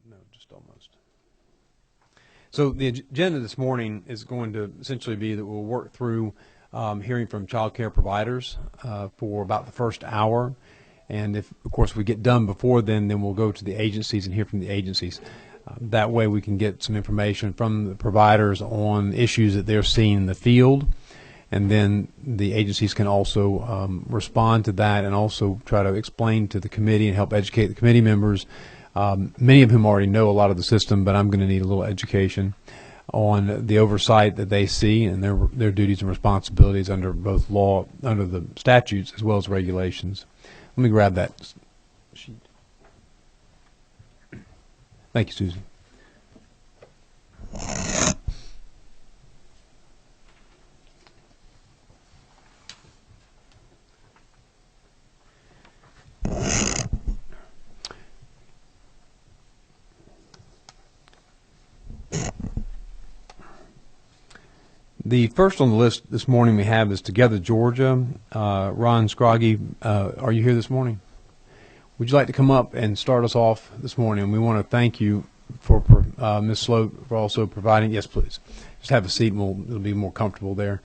No, just almost. So the agenda this morning is going to essentially be that we'll work through hearing from child care providers for about the first hour. And if, of course, we get done before then we'll go to the agencies and hear from the agencies. That way we can get some information from the providers on issues that they're seeing in the field. And then the agencies can also respond to that and also try to explain to the committee and help educate the committee members. Many of whom already know a lot of the system, but I'm going to need a little education on the oversight that they see and their duties and responsibilities under both law, under the statutes, as well as regulations. Let me grab that sheet. Thank you, Susan. The first on the list this morning we have is Together Georgia. Ron Scroggie, are you here this morning? Would you like to come up and start us off this morning? And we want to thank you for Ms. Sloat for also providing. Yes, please. Just have a seat and it'll be more comfortable there.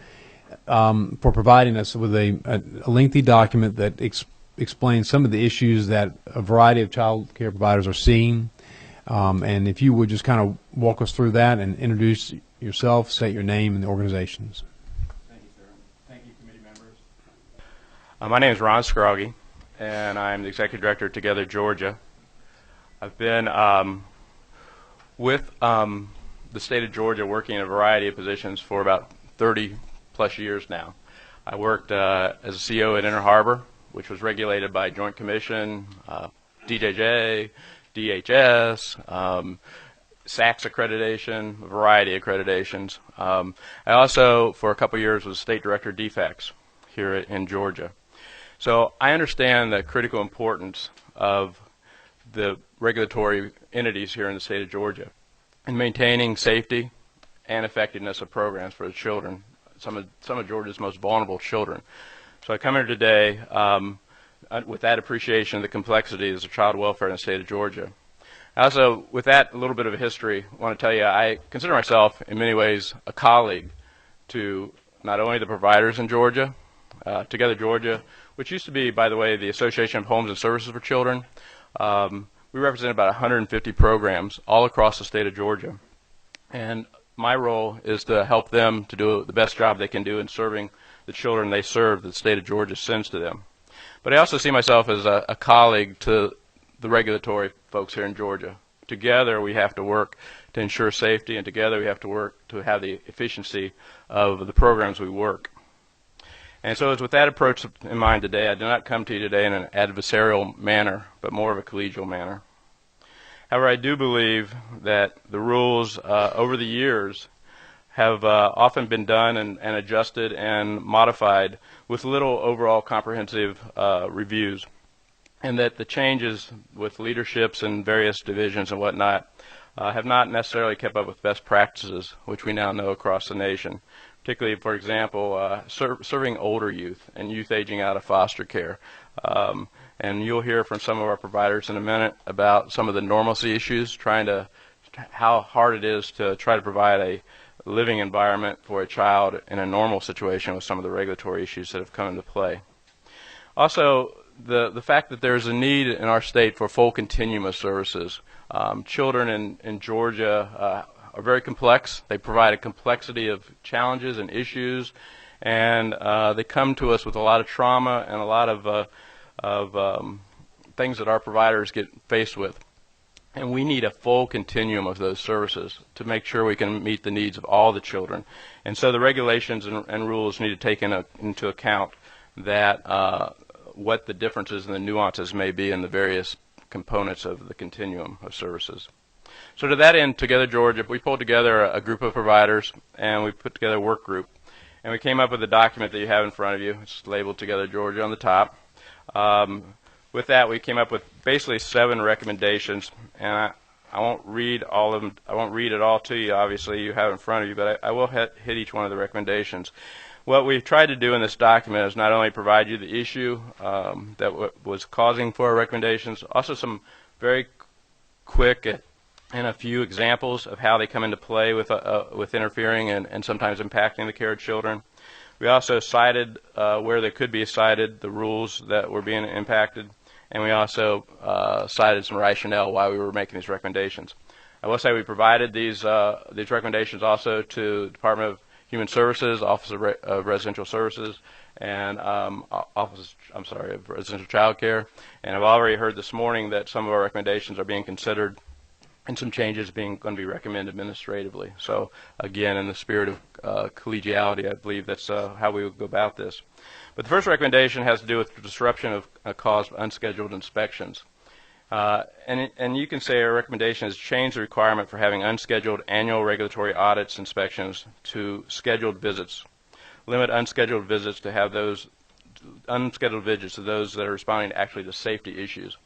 For providing us with a lengthy document that explains some of the issues that a variety of child care providers are seeing. And if you would just kind of walk us through that and introduce yourself, state your name and the organizations. Thank you, sir. Thank you, committee members. My name is Ron Scroggie, and I'm the Executive Director of Together Georgia. I've been with the state of Georgia working in a variety of positions for about 30-plus years now. I worked as a CO at Inner Harbor, which was regulated by Joint Commission, DJJ, DHS, SACS accreditation, a variety of accreditations. I also, for a couple years, was State Director of DFACS here in Georgia. So I understand the critical importance of the regulatory entities here in the state of Georgia in maintaining safety and effectiveness of programs for the children, some of Georgia's most vulnerable children. So I come here today with that appreciation of the complexities of child welfare in the state of Georgia. Also, with that little bit of a history, I want to tell you I consider myself in many ways a colleague to not only the providers in Georgia, Together Georgia, which used to be, by the way, the Association of Homes and Services for Children. We represent about 150 programs all across the state of Georgia. And my role is to help them to do the best job they can do in serving the children they serve that the state of Georgia sends to them. But I also see myself as a colleague to the regulatory folks here in Georgia. Together we have to work to ensure safety, and together we have to work to have the efficiency of the programs we work. And so it's with that approach in mind today, I do not come to you today in an adversarial manner, but more of a collegial manner. However, I do believe that the rules over the years have often been done and adjusted and modified with little overall comprehensive reviews, and that the changes with leaderships and various divisions and whatnot have not necessarily kept up with best practices, which we now know across the nation, particularly, for example, serving older youth and youth aging out of foster care. And you'll hear from some of our providers in a minute about some of the normalcy issues, how hard it is to try to provide a living environment for a child in a normal situation with some of the regulatory issues that have come into play. Also, the fact that there's a need in our state for full continuum of services. Children in Georgia are very complex. They provide a complexity of challenges and issues, and they come to us with a lot of trauma and a lot of things that our providers get faced with. And we need a full continuum of those services to make sure we can meet the needs of all the children. And so the regulations and rules need to take into account that what the differences and the nuances may be in the various components of the continuum of services. So to that end, Together Georgia, we pulled together a group of providers, and we put together a work group. And we came up with a document that you have in front of you. It's labeled Together Georgia on the top. With that, we came up with basically 7 recommendations, and I won't read all of them. I won't read it all to you. Obviously, you have it in front of you, but I will hit each one of the recommendations. What we've tried to do in this document is not only provide you the issue that was causing for our recommendations, also some very quick and a few examples of how they come into play with interfering and sometimes impacting the care of children. We also cited where they could be cited, the rules that were being impacted, and we also cited some rationale why we were making these recommendations. I will say we provided these recommendations also to the Department of Human Services, Office of Residential Services, and Office of Residential Child Care. And I've already heard this morning that some of our recommendations are being considered and some changes going to be recommended administratively. So again, in the spirit of collegiality, I believe that's how we would go about this. But the first recommendation has to do with the disruption caused by unscheduled inspections. And you can say our recommendation is change the requirement for having unscheduled annual regulatory audits, inspections to scheduled visits. Limit unscheduled visits to have those unscheduled visits to those that are responding actually to safety issues.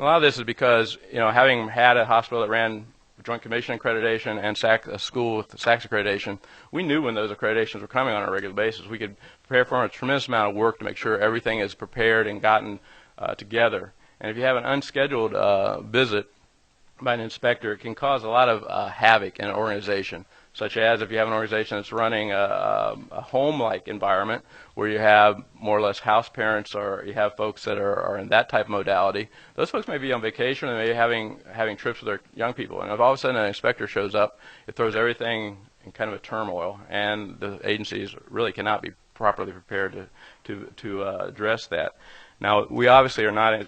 A lot of this is because, having had a hospital that ran Joint Commission accreditation and a school with SACS accreditation, we knew when those accreditations were coming on a regular basis. We could prepare for a tremendous amount of work to make sure everything is prepared and gotten together. And if you have an unscheduled visit by an inspector, it can cause a lot of havoc in an organization, such as if you have an organization that's running a home-like environment where you have more or less house parents or you have folks that are in that type of modality. Those folks may be on vacation and they may be having trips with their young people. And if all of a sudden an inspector shows up, it throws everything in kind of a turmoil, and the agencies really cannot be properly prepared to address that. Now, we obviously are not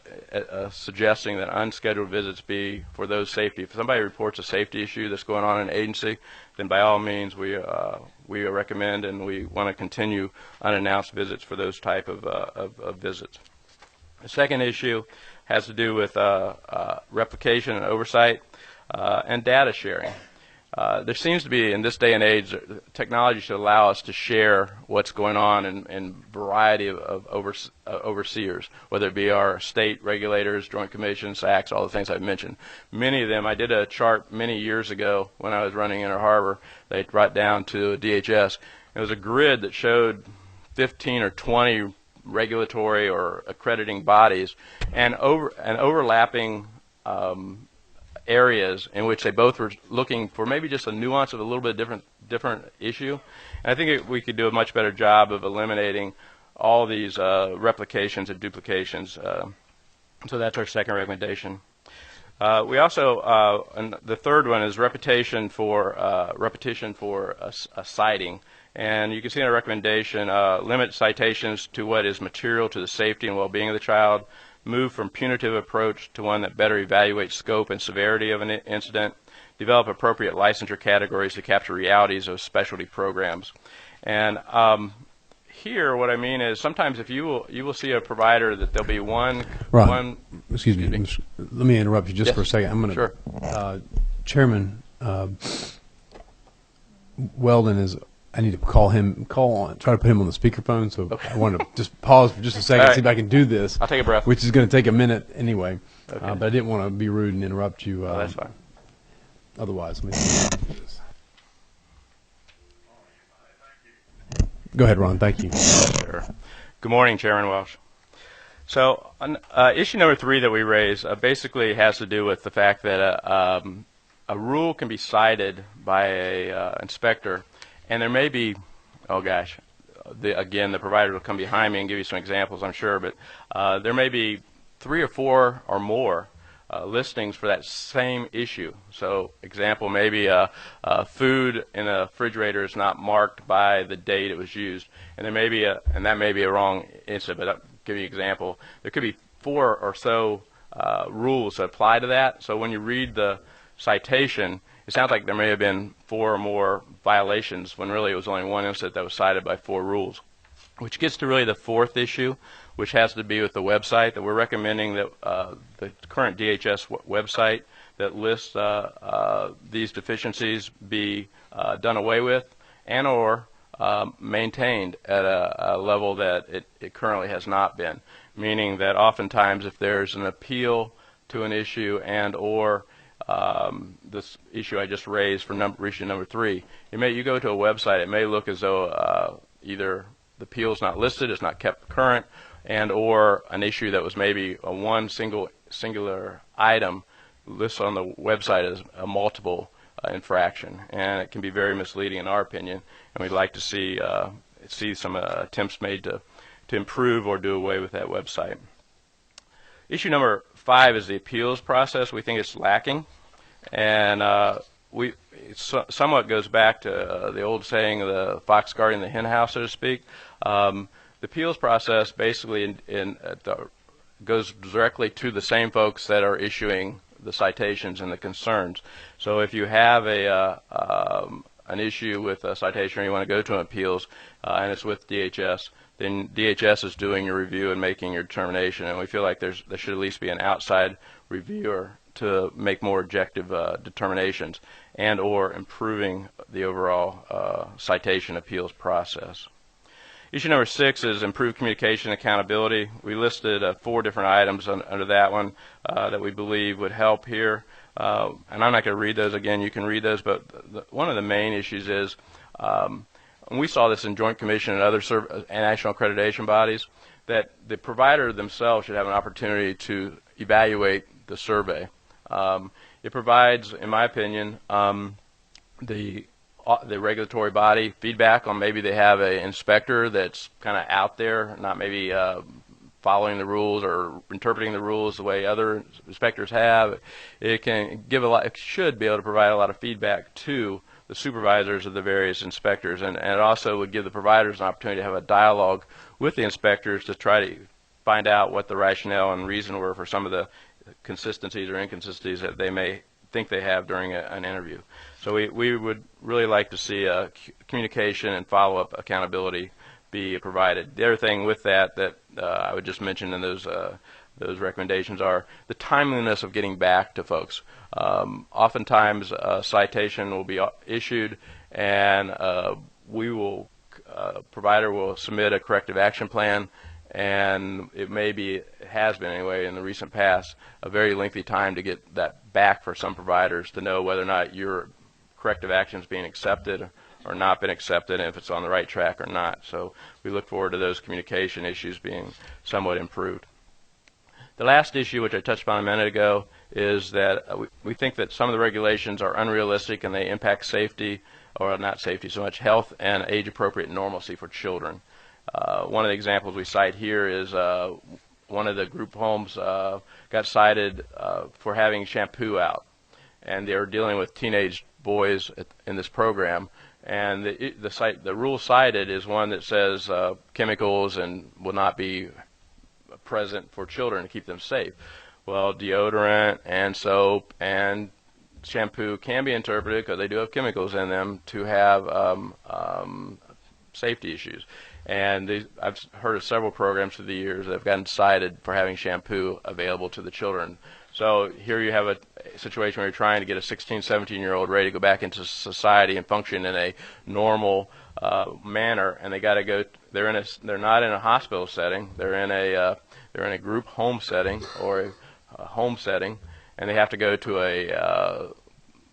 suggesting that unscheduled visits be for those safety. If somebody reports a safety issue that's going on in an agency, then by all means we recommend and we want to continue unannounced visits for those type of visits. The second issue has to do with replication and oversight and data sharing. There seems to be, in this day and age, technology should allow us to share what's going on in a variety of overseers, whether it be our state regulators, Joint Commission, SACS, all the things I've mentioned. Many of them, I did a chart many years ago when I was running Inner Harbor. They brought down to DHS. It was a grid that showed 15 or 20 regulatory or accrediting bodies and overlapping areas in which they both were looking for maybe just a nuance of a little bit different issue. And I think we could do a much better job of eliminating all these replications and duplications. So that's our second recommendation. We also, and the third one is repetition for a citing. And you can see in our recommendation, limit citations to what is material to the safety and well-being of the child, move from punitive approach to one that better evaluates scope and severity of an incident, develop appropriate licensure categories to capture realities of specialty programs. And here, what I mean is sometimes if you will see a provider that there'll be one. Excuse me. Let me interrupt you just for a second. I'm going to. Sure. Chairman Weldon is. I need to try to put him on the speakerphone. So okay. I want to just pause for just a second, see if I can do this. I'll take a breath. Which is going to take a minute anyway. Okay. But I didn't want to be rude and interrupt you. That's fine. Otherwise, let me see. Go ahead, Ron. Thank you. Sure. Good morning, Chairman Welsh. So issue number 3 that we raise basically has to do with the fact that a rule can be cited by a inspector, and there may be, again, the provider will come behind me and give you some examples, I'm sure, but there may be 3 or 4 or more listings for that same issue. So, example, maybe food in a refrigerator is not marked by the date it was used, and there may be that may be a wrong incident. But I'll give you an example. There could be 4 or so rules that apply to that. So when you read the citation, it sounds like there may have been 4 or more violations when really it was only one incident that was cited by 4 rules. Which gets to really the 4th issue, which has to be with the website, that we're recommending that the current DHS website that lists these deficiencies be done away with and or maintained at a level that it currently has not been, meaning that oftentimes if there's an appeal to an issue and or this issue I just raised for issue number 3, you go to a website, it may look as though either the appeal is not listed, it's not kept current, and or an issue that was maybe a singular item lists on the website as a multiple infraction, and it can be very misleading in our opinion, and we'd like to see some attempts made to improve or do away with that website. Issue number 5 is the appeals process. We think it's lacking, and it somewhat goes back to the old saying, the fox guarding the hen house, so to speak. The appeals process basically goes directly to the same folks that are issuing the citations and the concerns. So if you have an issue with a citation or you want to go to an appeals and it's with DHS, then DHS is doing your review and making your determination, and we feel like there should at least be an outside reviewer to make more objective determinations and or improving the overall citation appeals process. Issue number 6 is improved communication and accountability. We listed 4 different items under that one that we believe would help here. And I'm not going to read those again. You can read those, but one of the main issues is, and we saw this in Joint Commission and other national accreditation bodies, that the provider themselves should have an opportunity to evaluate the survey. It provides, in my opinion, the regulatory body feedback on maybe they have an inspector that's kind of out there, not maybe following the rules or interpreting the rules the way other inspectors have. It can give it should be able to provide a lot of feedback to the supervisors of the various inspectors, and it also would give the providers an opportunity to have a dialogue with the inspectors to try to find out what the rationale and reason were for some of the consistencies or inconsistencies that they may think they have during an interview. So we would really like to see communication and follow-up accountability be provided. The other thing with that I would just mention in those recommendations are the timeliness of getting back to folks. Oftentimes a citation will be issued, and provider will submit a corrective action plan, and it has been anyway in the recent past, a very lengthy time to get that back for some providers to know whether or not your corrective action is being accepted or not been accepted, and if it's on the right track or not. So we look forward to those communication issues being somewhat improved. The last issue, which I touched upon a minute ago, is that we think that some of the regulations are unrealistic and they impact safety, or not safety so much, health and age-appropriate normalcy for children. One of the examples we cite here is one of the group homes got cited for having shampoo out, and they were dealing with teenage boys in this program, and the rule cited is one that says chemicals and will not be present for children to keep them safe. Well, deodorant and soap and shampoo can be interpreted, because they do have chemicals in them, to have safety issues. And I've heard of several programs through the years that have gotten cited for having shampoo available to the children. So here you have a situation where you're trying to get a 16, 17-year-old ready to go back into society and function in a normal manner, and they got to go. They're not in a hospital setting. They're in a group home setting or a home setting, and they have to go to a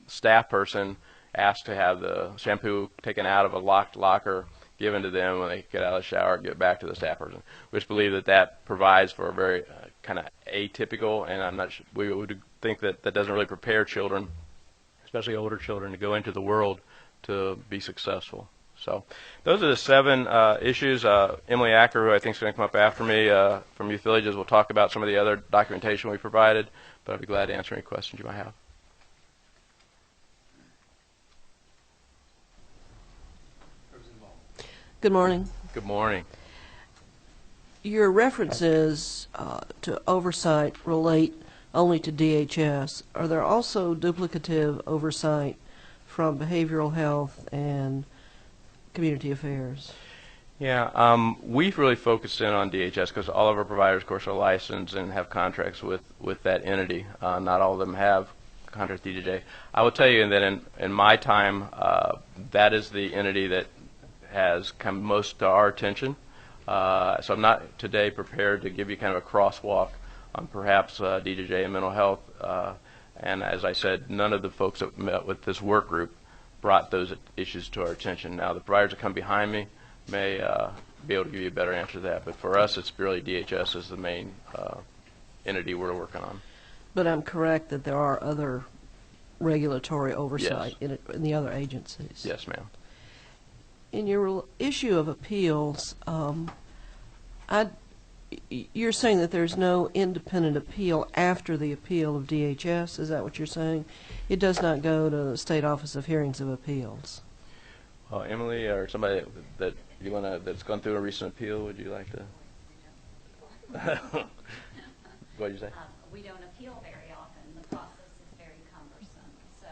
staff person asked to have the shampoo taken out of a locked locker, given to them when they get out of the shower and get back to the staff person. We just believe that provides for a very kind of atypical, and we would think that doesn't really prepare children, especially older children, to go into the world to be successful. So those are the 7 issues. Emily Acker, who I think is going to come up after me from Youth Villages, will talk about some of the other documentation we provided, but I'd be glad to answer any questions you might have. Good morning. Good morning. Your references to oversight relate only to DHS. Are there also duplicative oversight from behavioral health and community affairs? Yeah, we've really focused in on DHS because all of our providers, of course, are licensed and have contracts with that entity. Not all of them have contracts with DJJ. I will tell you that in my time, that is the entity that has come most to our attention. So I'm not today prepared to give you kind of a crosswalk on perhaps DJJ and mental health. And as I said, none of the folks that met with this work group brought those issues to our attention. Now, the providers that come behind me may be able to give you a better answer to that. But for us, it's really DHS is the main entity we're working on. But I'm correct that there are other regulatory oversight in the other agencies. Yes, ma'am. In your issue of appeals, you're saying that there's no independent appeal after the appeal of DHS. Is that what you're saying? It does not go to the State Office of Hearings of Appeals. Emily, or somebody that you want that's gone through a recent appeal, would you like to? What did you say? We don't appeal very often. The process is very cumbersome. So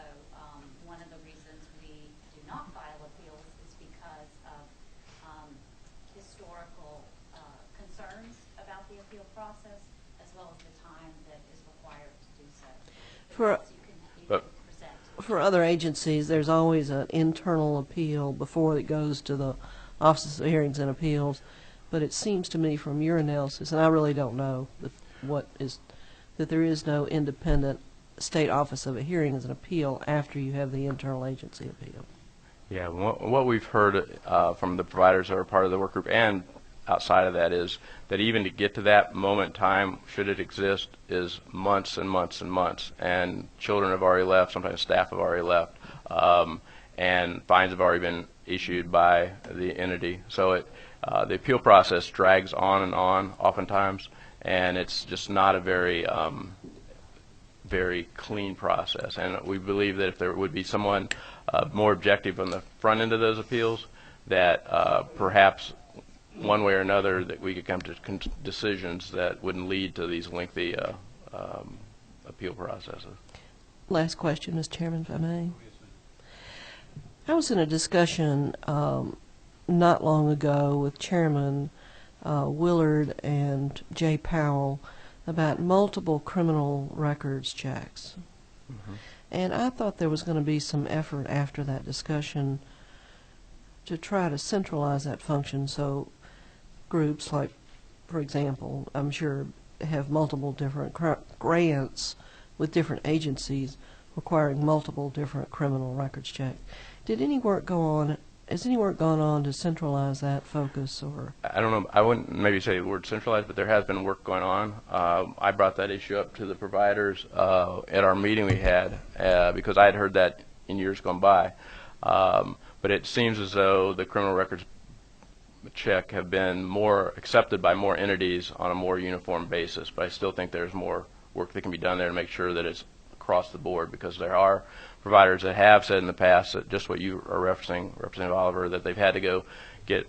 one of the reasons we do not file appeals is because of historical concerns about the appeal process, as well as the time that is required to do so. For other agencies, there's always an internal appeal before it goes to the Office of Hearings and Appeals. But it seems to me from your analysis, and I really don't know that there is no independent State Office of a Hearings and Appeal after you have the internal agency appeal. Yeah, what we've heard from the providers that are part of the work group and outside of that is that even to get to that moment in time, should it exist, is months and months and months. And children have already left, sometimes staff have already left, and fines have already been issued by the entity. So the appeal process drags on and on oftentimes, and it's just not a very very clean process. And we believe that if there would be someone more objective on the front end of those appeals, that perhaps one way or another that we could come to decisions that wouldn't lead to these lengthy appeal processes. Last question, Mr. Chairman, if I may. I was in a discussion not long ago with Chairman Willard and Jay Powell about multiple criminal records checks. Mm-hmm. And I thought there was going to be some effort after that discussion to try to centralize that function so groups like, for example, I'm sure have multiple different grants with different agencies requiring multiple different criminal records checks. Did any work go on? Has any work gone on to centralize that focus? Or I don't know. I wouldn't maybe say the word centralized, but there has been work going on. I brought that issue up to the providers at our meeting we had because I had heard that in years gone by. But it seems as though the criminal records check have been more accepted by more entities on a more uniform basis. But I still think there's more work that can be done there to make sure that it's across the board, because there are providers that have said in the past that just what you are referencing, Representative Oliver, that they've had to go get,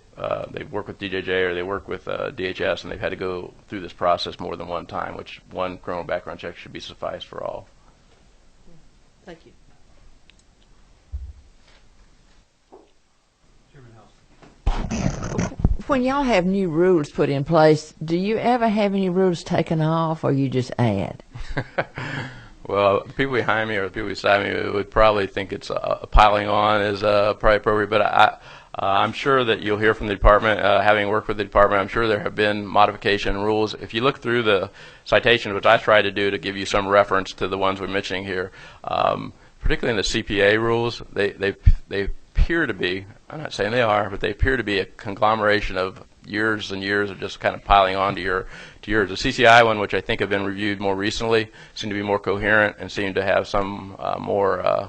they work with DJJ or they work with DHS, and they've had to go through this process more than one time, which one criminal background check should be suffice for all. Thank you. When y'all have new rules put in place, do you ever have any rules taken off, or you just add? Well, the people behind me or the people beside me would probably think it's piling on is probably appropriate, but I'm sure that you'll hear from the department, having worked with the department, I'm sure there have been modification rules. If you look through the citations, which I tried to do to give you some reference to the ones we're mentioning here, particularly in the CPA rules, they appear to be, I'm not saying they are, but they appear to be a conglomeration of years and years of just kind of piling on to yours. The CCI one, which I think have been reviewed more recently, seem to be more coherent and seem to have some more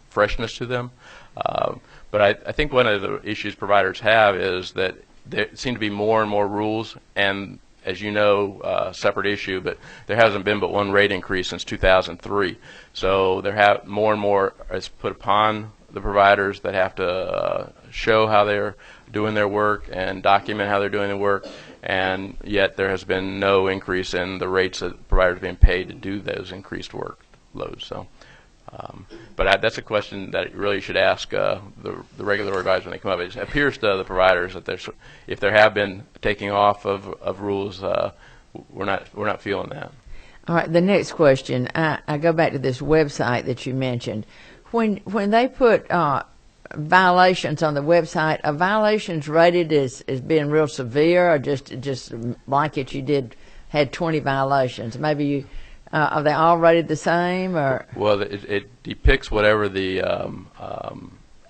freshness to them. But I think one of the issues providers have is that there seem to be more and more rules, and as you know, separate issue, but there hasn't been but one rate increase since 2003. So there have more and more is put upon the providers that have to show how they're doing their work and document how they're doing their work, and yet there has been no increase in the rates that providers are being paid to do those increased workloads. So, but that's a question that you really should ask the regulatory advisors when they come up. It appears to the providers that if there have been taking off of rules, we're not feeling that. All right. The next question, I go back to this website that you mentioned. When they put violations on the website, are violations rated as being real severe, or just blanket you had 20 violations? Maybe you are they all rated the same, or? Well, it depicts whatever the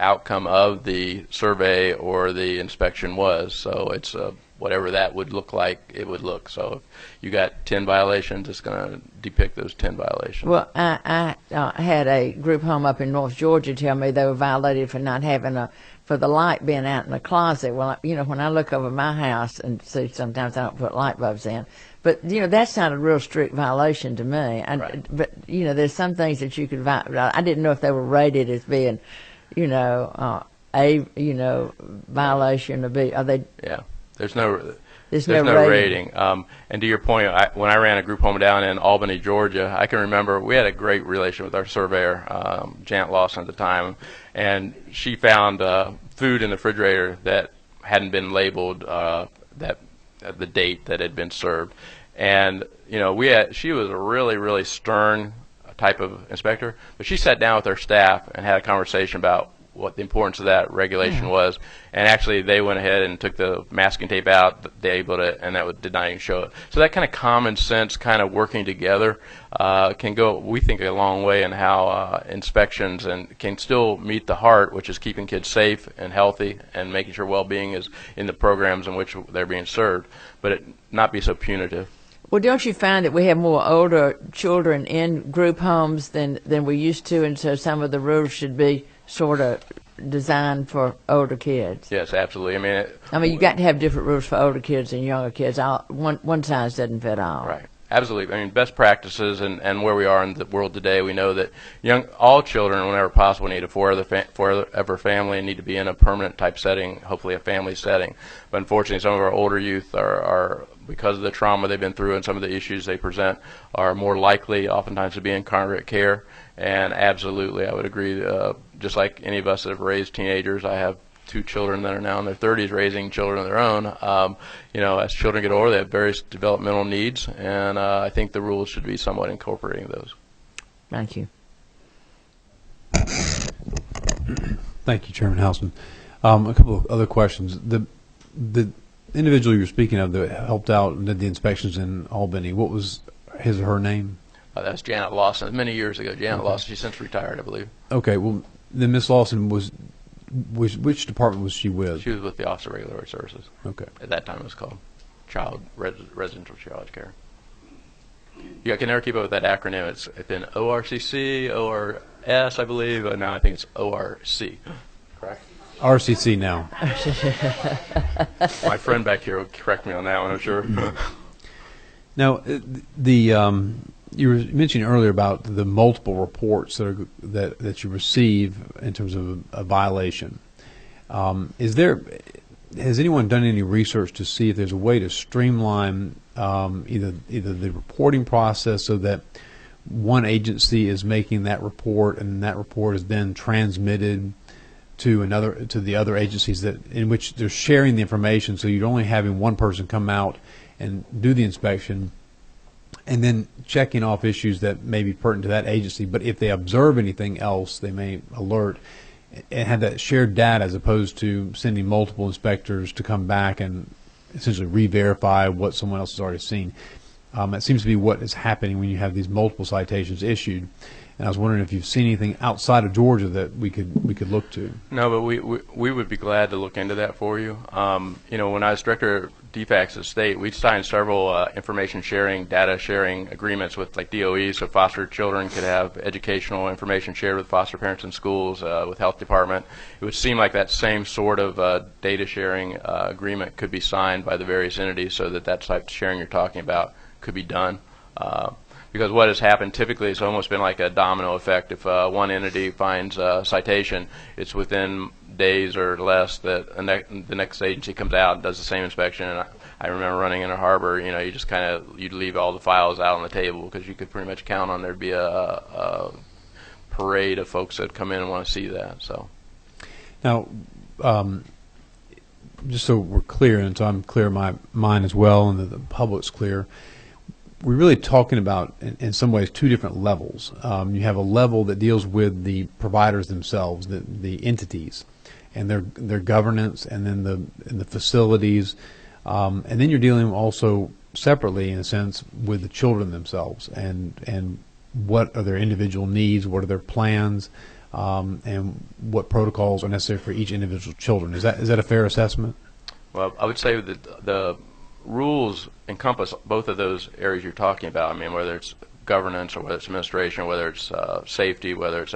outcome of the survey or the inspection was. So it's whatever that would look like, it would look. So if you got 10 violations, it's going to depict those 10 violations. Well, I had a group home up in North Georgia tell me they were violated for not having for the light being out in the closet. Well, you know, when I look over my house and see sometimes I don't put light bulbs in, but, you know, that's not a real strict violation to me. Right. But, you know, there's some things that you could I didn't know if they were rated as being, you know, violation or B. Are they? Yeah. There's no rating. rating. And to your point, when I ran a group home down in Albany, Georgia, I can remember we had a great relation with our surveyor, Janet Lawson at the time, and she found food in the refrigerator that hadn't been labeled the date that had been served. And, you know, she was a really, really stern type of inspector, but she sat down with her staff and had a conversation about what the importance of that regulation was, and actually they went ahead and took the masking tape out, labeled it, and did not even show it. So that kind of common sense kind of working together can go, we think, a long way in how inspections and can still meet the heart, which is keeping kids safe and healthy and making sure well-being is in the programs in which they're being served, but it not be so punitive. Well, don't you find that we have more older children in group homes than we used to, and so some of the rules should be sort of designed for older kids? Yes, absolutely. I mean, you got to have different rules for older kids and younger kids. One size doesn't fit all. Right. Absolutely. I mean, best practices and where we are in the world today, we know that all children, whenever possible, need a forever family and need to be in a permanent type setting, hopefully a family setting. But unfortunately, some of our older youth are because of the trauma they've been through and some of the issues they present, are more likely oftentimes to be in congregate care. And absolutely, I would agree. Just like any of us that have raised teenagers, I have 2 children that are now in their 30s raising children of their own. You know, as children get older, they have various developmental needs, and I think the rules should be somewhat incorporating those. Thank you. Thank you, Chairman Houseman. A couple of other questions. The individual you were speaking of that helped out and did the inspections in Albany, what was his or her name? That's Janet Lawson. Many years ago, Janet Lawson. She's since retired, I believe. Okay. Well, then Miss Lawson which department was she with? She was with the Office of Regulatory Services. Okay. At that time, it was called Residential Child Care. You can never keep up with that acronym. It's been ORCC, ORS, I believe, and now I think it's ORC. Correct? RCC now. My friend back here will correct me on that one, I'm sure. Now, you were mentioning earlier about the multiple reports that you receive in terms of a violation. Has anyone done any research to see if there's a way to streamline either the reporting process so that one agency is making that report and that report is then transmitted to the other agencies in which they're sharing the information, so you're only having one person come out and do the inspection and then checking off issues that may be pertinent to that agency, but if they observe anything else, they may alert and have that shared data as opposed to sending multiple inspectors to come back and essentially re-verify what someone else has already seen. It seems to be what is happening when you have these multiple citations issued. And I was wondering if you've seen anything outside of Georgia that we could look to. No, but we would be glad to look into that for you. You know, when I was director of DFACS at State, we signed several information sharing, data sharing agreements with like DOE, so foster children could have educational information shared with foster parents in schools, with health department. It would seem like that same sort of data sharing agreement could be signed by the various entities so that type of sharing you're talking about could be done. Because what has happened typically is almost been like a domino effect. If one entity finds a citation, it's within days or less that the next agency comes out and does the same inspection. And I remember running in a harbor, you know, you'd leave all the files out on the table because you could pretty much count on there'd be a parade of folks that come in and want to see that. So now, just so we're clear, and so I'm clear in my mind as well, and the public's clear, we're really talking about, in some ways, 2 different levels. You have a level that deals with the providers themselves, the entities, and their governance, and then the facilities, and then you're dealing also separately, in a sense, with the children themselves, and what are their individual needs, what are their plans, and what protocols are necessary for each individual children. Is that a fair assessment? Well, I would say that the rules encompass both of those areas you're talking about. I mean, whether it's governance or whether it's administration, whether it's safety, whether it's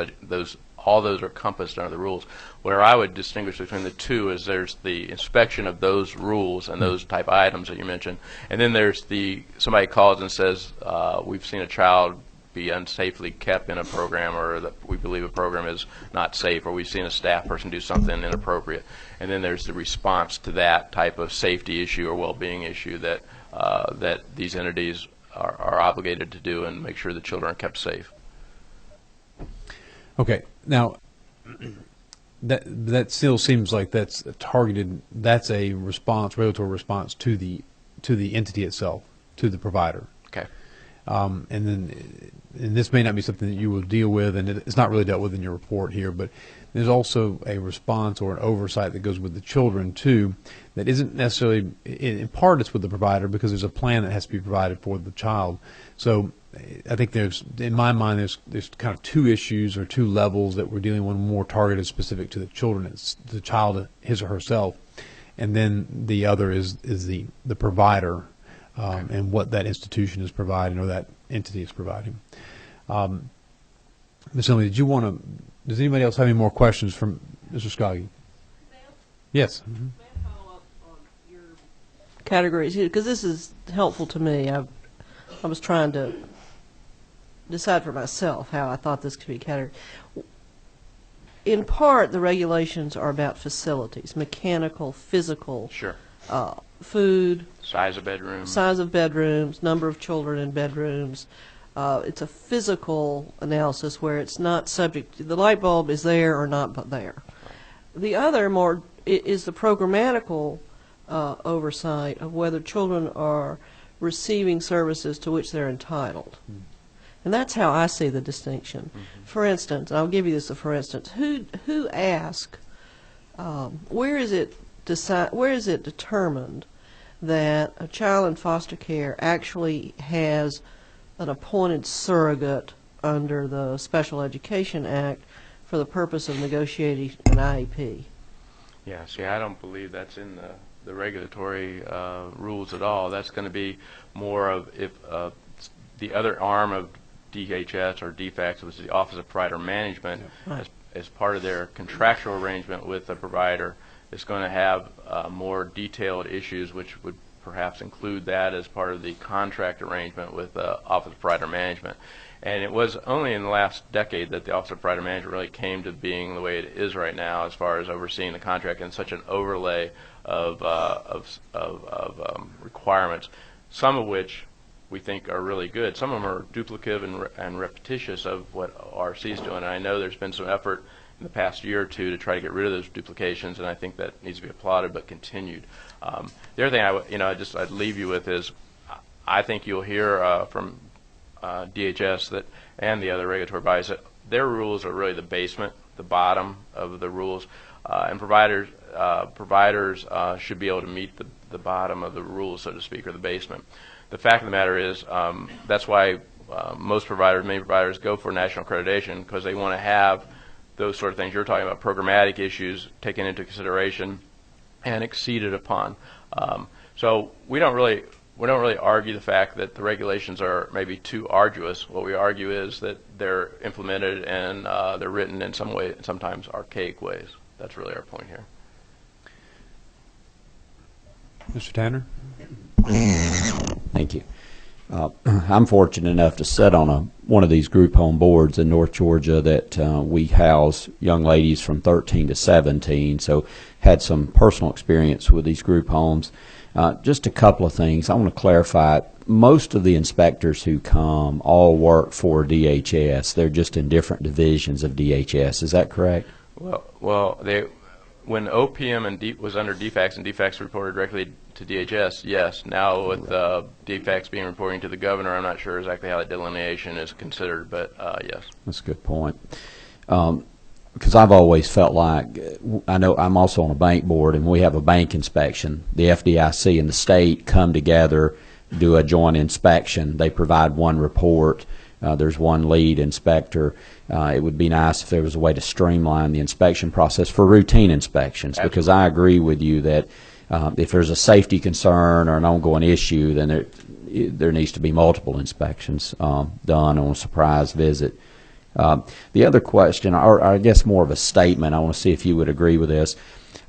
all those are encompassed under the rules. Where I would distinguish between the two is there's the inspection of those rules and those type items that you mentioned, and then there's somebody calls and says we've seen a child be unsafely kept in a program, or that we believe a program is not safe, or we've seen a staff person do something inappropriate. And then there's the response to that type of safety issue or well-being issue that these entities are obligated to do and make sure the children are kept safe. Okay, now that still seems like that's targeted. That's a regulatory response to the entity itself, to the provider. Okay. And this may not be something that you will deal with, and it's not really dealt with in your report here, but there's also a response or an oversight that goes with the children too, that isn't necessarily, in part it's with the provider because there's a plan that has to be provided for the child. So I think in my mind, there's kind of two issues or two levels that we're dealing with, more targeted specific to the children. It's the child, his or herself, and then the other is the provider. And what that institution is providing or that entity is providing. Ms. Emily, does anybody else have any more questions from Mr. Scoggie? Yes. Mm-hmm. May I follow up on your categories here? Because this is helpful to me. I was trying to decide for myself how I thought this could be categorized. In part, the regulations are about facilities, mechanical, physical. Sure. Food, Size of bedrooms, number of children in bedrooms. It's a physical analysis where it's not subject to the light bulb is there or not there. The other more is the programmatical oversight of whether children are receiving services to which they're entitled. Mm-hmm. And that's how I see the distinction. Mm-hmm. For instance, I'll give you this for instance, who asked, where is it determined that a child in foster care actually has an appointed surrogate under the Special Education Act for the purpose of negotiating an IEP? Yeah, see, I don't believe that's in the regulatory rules at all. That's going to be more of if the other arm of DHS or DFACS, which is the Office of Provider Management, right, as part of their contractual arrangement with the provider, is going to have more detailed issues, which would perhaps include that as part of the contract arrangement with the Office of Provider Management. And it was only in the last decade that the Office of Provider Management really came to being the way it is right now, as far as overseeing the contract and such an overlay of requirements, some of which we think are really good. Some of them are duplicative and repetitious of what RC is doing. And I know there's been some effort in the past year or two to try to get rid of those duplications, and I think that needs to be applauded but continued. The other thing I'd leave you with is I think you'll hear from DHS and the other regulatory bodies that their rules are really the basement, the bottom of the rules, and providers should be able to meet the bottom of the rules, so to speak, or the basement. The fact of the matter is that's why many providers go for national accreditation, because they want to have those sort of things you're talking about, programmatic issues taken into consideration and exceeded upon. So we don't really argue the fact that the regulations are maybe too arduous. What we argue is that they're implemented and they're written in some way, sometimes archaic ways. That's really our point here. Mr. Tanner? Thank you. I'm fortunate enough to sit on one of these group home boards in North Georgia that we house young ladies from 13 to 17, so had some personal experience with these group homes. Just a couple of things. I want to clarify. Most of the inspectors who come all work for DHS. They're just in different divisions of DHS. Is that correct? Well, when OPM was under DFACS and DFACS reported directly to DHS, yes. Now with DFACS being reporting to the governor, I'm not sure exactly how that delineation is considered, but yes. That's a good point. Because I've always felt like, I know I'm also on a bank board, and we have a bank inspection. The FDIC and the state come together, do a joint inspection. They provide one report. There's one lead inspector. It would be nice if there was a way to streamline the inspection process for routine inspections, because I agree with you that if there's a safety concern or an ongoing issue, then there needs to be multiple inspections done on a surprise visit. The other question, or I guess more of a statement, I want to see if you would agree with this.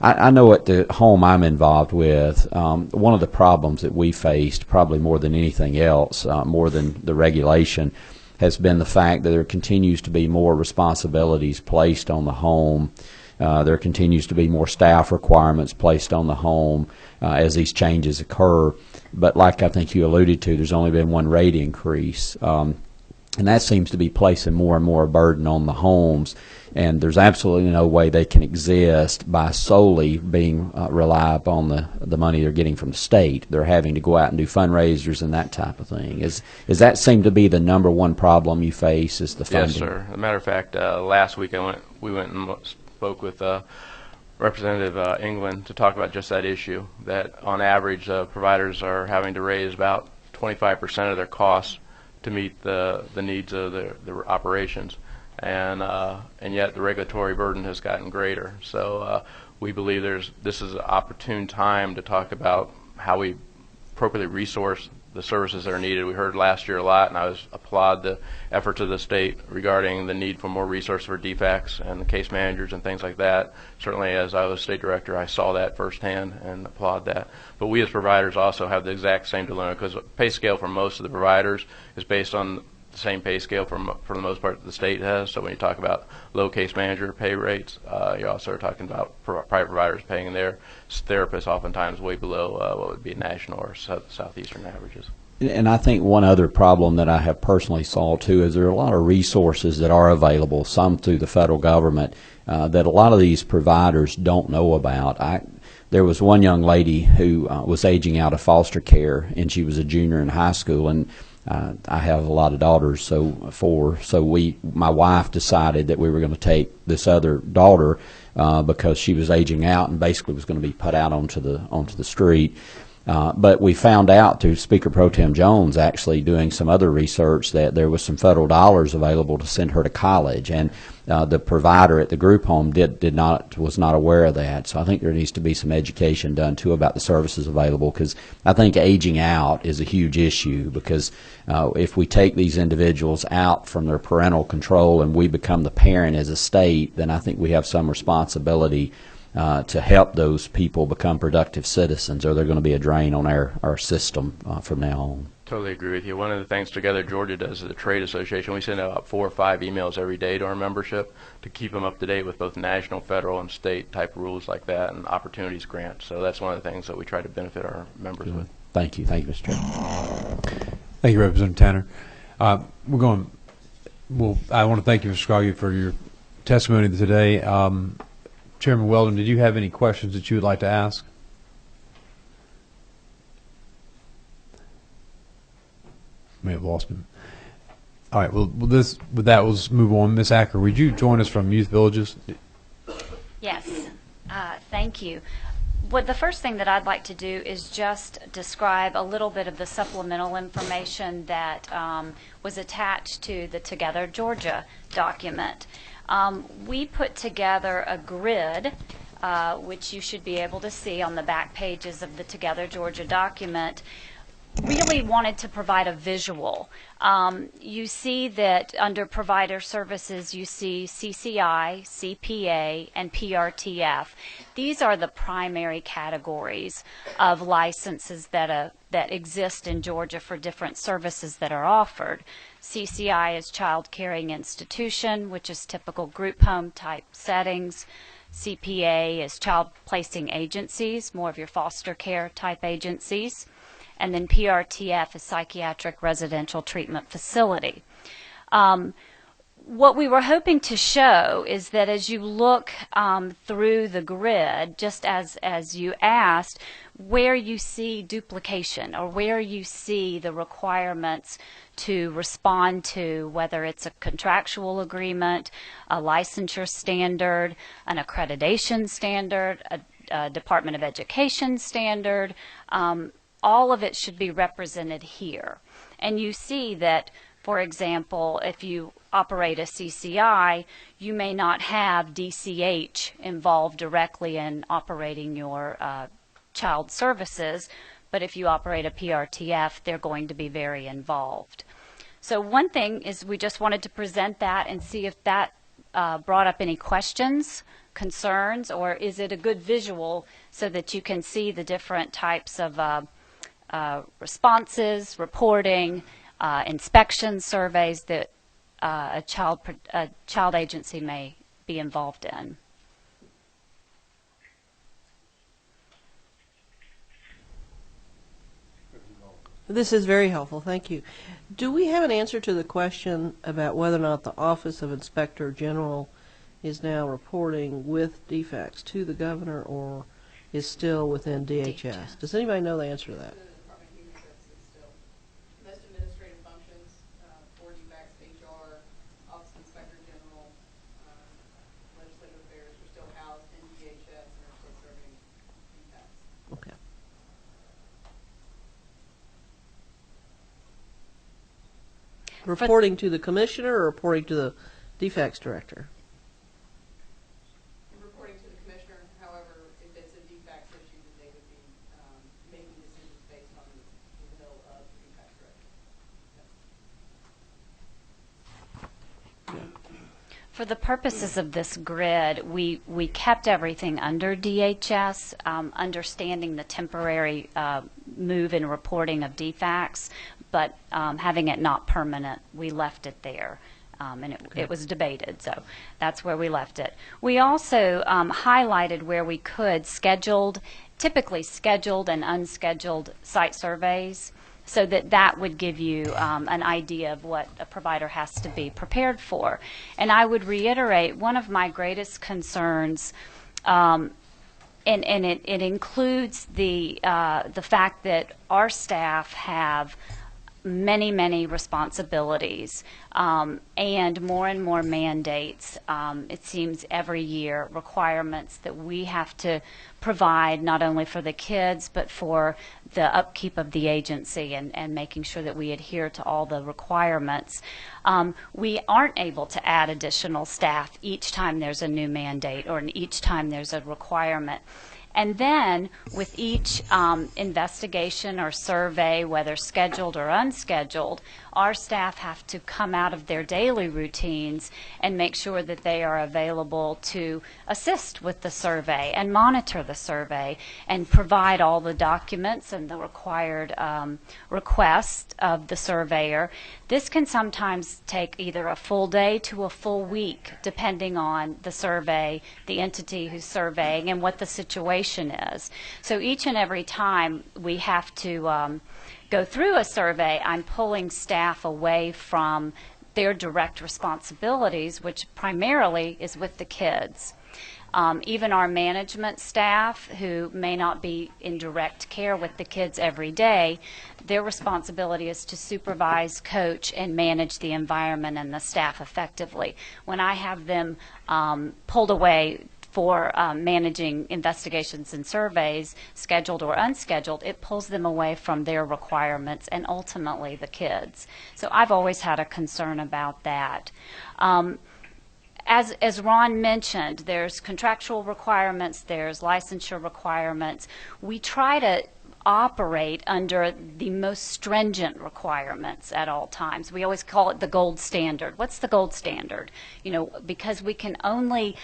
I know at the home I'm involved with, one of the problems that we faced, probably more than anything else, more than the regulation, has been the fact that there continues to be more responsibilities placed on the home. There continues to be more staff requirements placed on the home as these changes occur. But like I think you alluded to, there's only been one rate increase. And that seems to be placing more and more burden on the homes. And there's absolutely no way they can exist by solely being rely upon the money they're getting from the state. They're having to go out and do fundraisers and that type of thing. Is that seem to be the number one problem you face, is the funding? Yes, sir. As a matter of fact, last week we went and spoke with Representative England to talk about just that issue, that on average providers are having to raise about 25% of their costs to meet the needs of their operations, and yet the regulatory burden has gotten greater. So we believe this is an opportune time to talk about how we appropriately resource the services that are needed. We heard last year a lot, and I applaud the efforts of the state regarding the need for more resources for defects and the case managers and things like that. Certainly, as I was state director, I saw that firsthand and applaud that. But we as providers also have the exact same dilemma, because pay scale for most of the providers is based on the same pay scale for the most part that the state has. So when you talk about low case manager pay rates, you also are talking about private providers paying their therapists oftentimes way below what would be national or southeastern averages. And I think one other problem that I have personally saw too is there are a lot of resources that are available, some through the federal government, that a lot of these providers don't know about. There was one young lady who was aging out of foster care, and she was a junior in high school, and I have a lot of daughters, so my wife decided that we were going to take this other daughter because she was aging out and basically was going to be put out onto the street. But we found out through Speaker Pro Tem Jones actually doing some other research that there was some federal dollars available to send her to college, and the provider at the group home was not aware of that. So I think there needs to be some education done too about the services available, because I think aging out is a huge issue, because if we take these individuals out from their parental control and we become the parent as a state, then I think we have some responsibility to help those people become productive citizens, or they're going to be a drain on our system from now on. Totally agree with you. One of the things Together Georgia does as a trade association, we send out 4 or 5 emails every day to our membership to keep them up to date with both national, federal, and state type rules like that, and opportunities grants. So that's one of the things that we try to benefit our members with. Thank you. Thank you, Mr. Chairman. Thank you, Representative Tanner. I want to thank you, Mr. Scroggie, for your testimony today. Chairman Weldon, did you have any questions that you would like to ask? May have lost him. All right. Well, with that, we'll just move on. Ms. Acker, would you join us from Youth Villages? Yes. Thank you. The first thing that I'd like to do is just describe a little bit of the supplemental information that was attached to the Together Georgia document. We put together a grid, which you should be able to see on the back pages of the Together Georgia document. Really wanted to provide a visual. You see that under provider services, you see CCI, CPA, and PRTF. These are the primary categories of licenses that exist in Georgia for different services that are offered. CCI is Child Caring Institution, which is typical group home type settings. CPA is Child Placing Agencies, more of your foster care type agencies. And then PRTF is Psychiatric Residential Treatment Facility. What we were hoping to show is that as you look through the grid, just as you asked, where you see duplication or where you see the requirements to respond to, whether it's a contractual agreement, a licensure standard, an accreditation standard, a Department of Education standard, all of it should be represented here. And you see that For example, if you operate a CCI, you may not have DCH involved directly in operating your child services, but if you operate a PRTF, they're going to be very involved. So one thing is we just wanted to present that and see if that brought up any questions, concerns, or is it a good visual so that you can see the different types of responses, reporting, inspections, surveys that a child agency may be involved in. This is very helpful. Thank you. Do we have an answer to the question about whether or not the Office of Inspector General is now reporting with defects to the governor or is still within DHS? Does anybody know the answer to that? Most administrative functions for defects, HR, Office of Inspector General, legislative affairs are still housed in DHS and are still serving defects. Okay. Reporting to the commissioner or reporting to the defects director? Reporting to the commissioner, however, if it's a defects issue, then they would be making decisions based on the bill of the defects director. For the purposes of this grid, we kept everything under DHS, understanding the temporary move in reporting of defects, but having it not permanent, we left it there. And it was debated, so that's where we left it. We also highlighted where we could typically scheduled and unscheduled site surveys, so that would give you an idea of what a provider has to be prepared for. And I would reiterate, one of my greatest concerns, and it includes the fact that our staff have many, many responsibilities and more mandates. It seems every year, requirements that we have to provide not only for the kids but for the upkeep of the agency and making sure that we adhere to all the requirements. We aren't able to add additional staff each time there's a new mandate or each time there's a requirement. And then with each investigation or survey, whether scheduled or unscheduled, our staff have to come out of their daily routines and make sure that they are available to assist with the survey and monitor the survey and provide all the documents and the required requests of the surveyor. This can sometimes take either a full day to a full week, depending on the survey, the entity who's surveying, and what the situation is. So each and every time we have to go through a survey, I'm pulling staff away from their direct responsibilities, which primarily is with the kids. Even our management staff, who may not be in direct care with the kids every day, their responsibility is to supervise, coach, and manage the environment and the staff effectively. When I have them pulled away for managing investigations and surveys, scheduled or unscheduled, it pulls them away from their requirements and ultimately the kids. So I've always had a concern about that. As Ron mentioned, there's contractual requirements, there's licensure requirements. We try to operate under the most stringent requirements at all times. We always call it the gold standard. What's the gold standard? You know, because we can only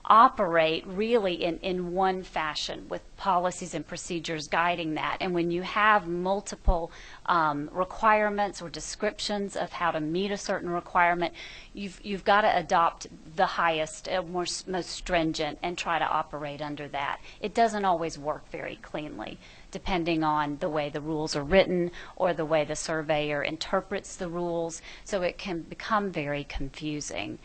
operate really in one fashion with policies and procedures guiding that. And when you have multiple requirements or descriptions of how to meet a certain requirement, you've got to adopt the highest, most stringent, and try to operate under that. It doesn't always work very cleanly, depending on the way the rules are written or the way the surveyor interprets the rules, so it can become very confusing.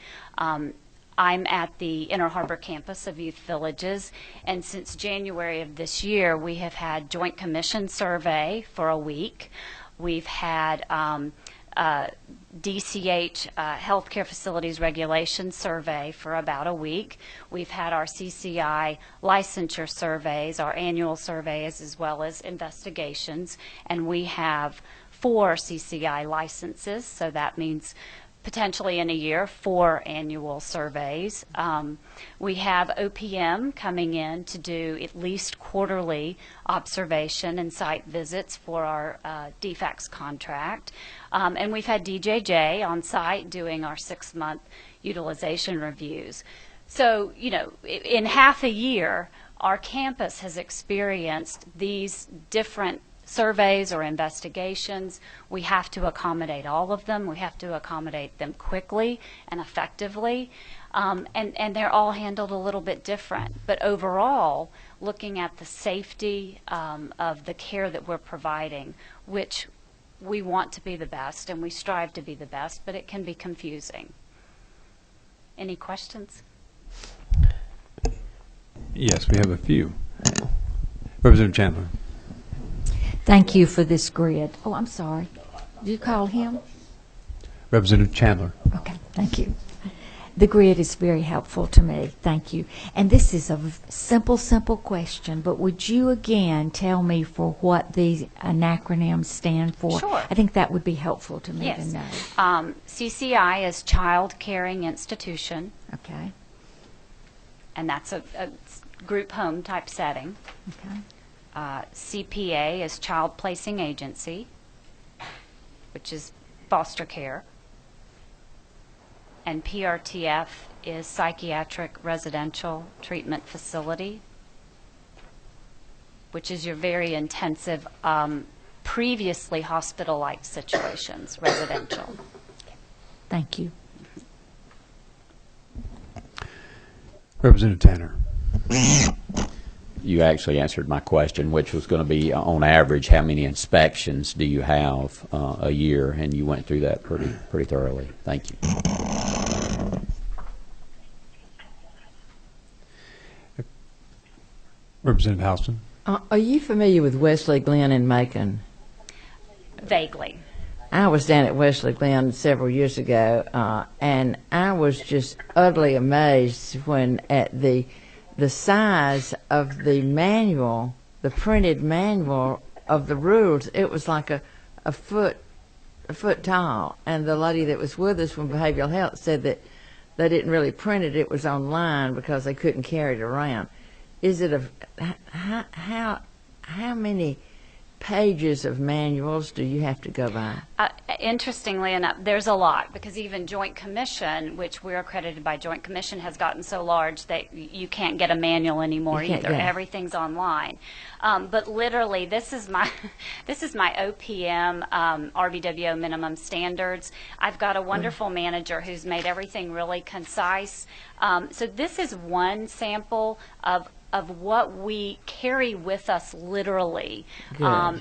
I'm at the Inner Harbor campus of Youth Villages, and since January of this year, we have had Joint Commission survey for a week. We've had DCH Healthcare Facilities Regulation survey for about a week. We've had our CCI licensure surveys, our annual surveys, as well as investigations, and we have 4 CCI licenses, so that means potentially in a year 4 annual surveys. We have OPM coming in to do at least quarterly observation and site visits for our DFACS contract. And we've had DJJ on site doing our 6-month utilization reviews. So, you know, in half a year, our campus has experienced these different surveys or investigations. We have to accommodate all of them. We have to accommodate them quickly and effectively. And they're all handled a little bit different. But overall, looking at the safety of the care that we're providing, which we want to be the best and we strive to be the best, but it can be confusing. Any questions? Yes, we have a few. Representative Chandler. Thank you for this grid. Oh, I'm sorry. Did you call him? Representative Chandler. Okay, thank you. The grid is very helpful to me. Thank you. And this is a simple question, but would you again tell me for what these acronyms stand for? Sure. I think that would be helpful to me to know. CCI is Child Caring Institution, Okay. and that's a group home type setting. Okay. CPA is Child Placing Agency, which is foster care. And PRTF is Psychiatric Residential Treatment Facility, which is your very intensive, previously hospital-like situations, residential. Thank you. Representative Tanner. You actually answered my question, which was going to be, on average, how many inspections do you have a year? And you went through that pretty thoroughly. Thank you. Representative Houston. Are you familiar with Wesley Glen in Macon? Vaguely. I was down at Wesley Glen several years ago, and I was just utterly amazed when at the size of the manual, the printed manual of the rules. It was like a foot tall. And the lady that was with us from behavioral health said that they didn't really print it. It was online because they couldn't carry it around. Is it how many pages of manuals do you have to go by? Interestingly enough, there's a lot, because even Joint Commission, which we're accredited by Joint Commission, has gotten so large that you can't get a manual anymore either. Everything's online. But literally, this is my OPM RBWO minimum standards. I've got a wonderful manager who's made everything really concise. So this is one sample of what we carry with us literally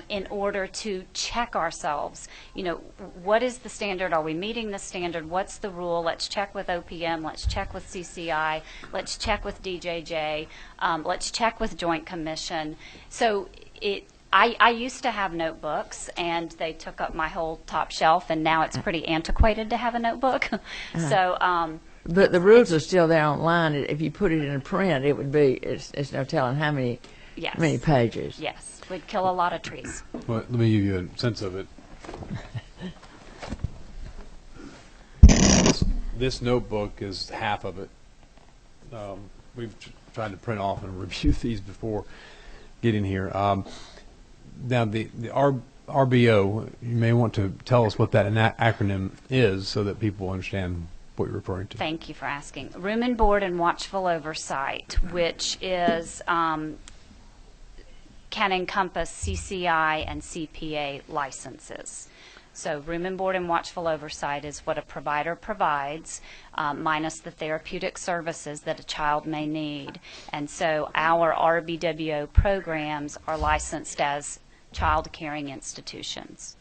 in order to check ourselves. You know, what is the standard? Are we meeting the standard? What's the rule? Let's check with OPM. Let's check with CCI. Let's check with DJJ. Let's check with Joint Commission. So I used to have notebooks, and they took up my whole top shelf, and now it's pretty antiquated to have a notebook. So. But the rules are still there online. If you put it in print, it would be, it's no telling how many pages. Yes, we'd kill a lot of trees. Well, let me give you a sense of it. This notebook is half of it. We've tried to print off and review these before getting here. Now, the RBO, you may want to tell us what that acronym is so that people understand what you're referring to. Thank you for asking. Room and Board and Watchful Oversight, which is can encompass CCI and CPA licenses. So Room and Board and Watchful Oversight is what a provider provides, minus the therapeutic services that a child may need. And so our RBWO programs are licensed as child caring institutions.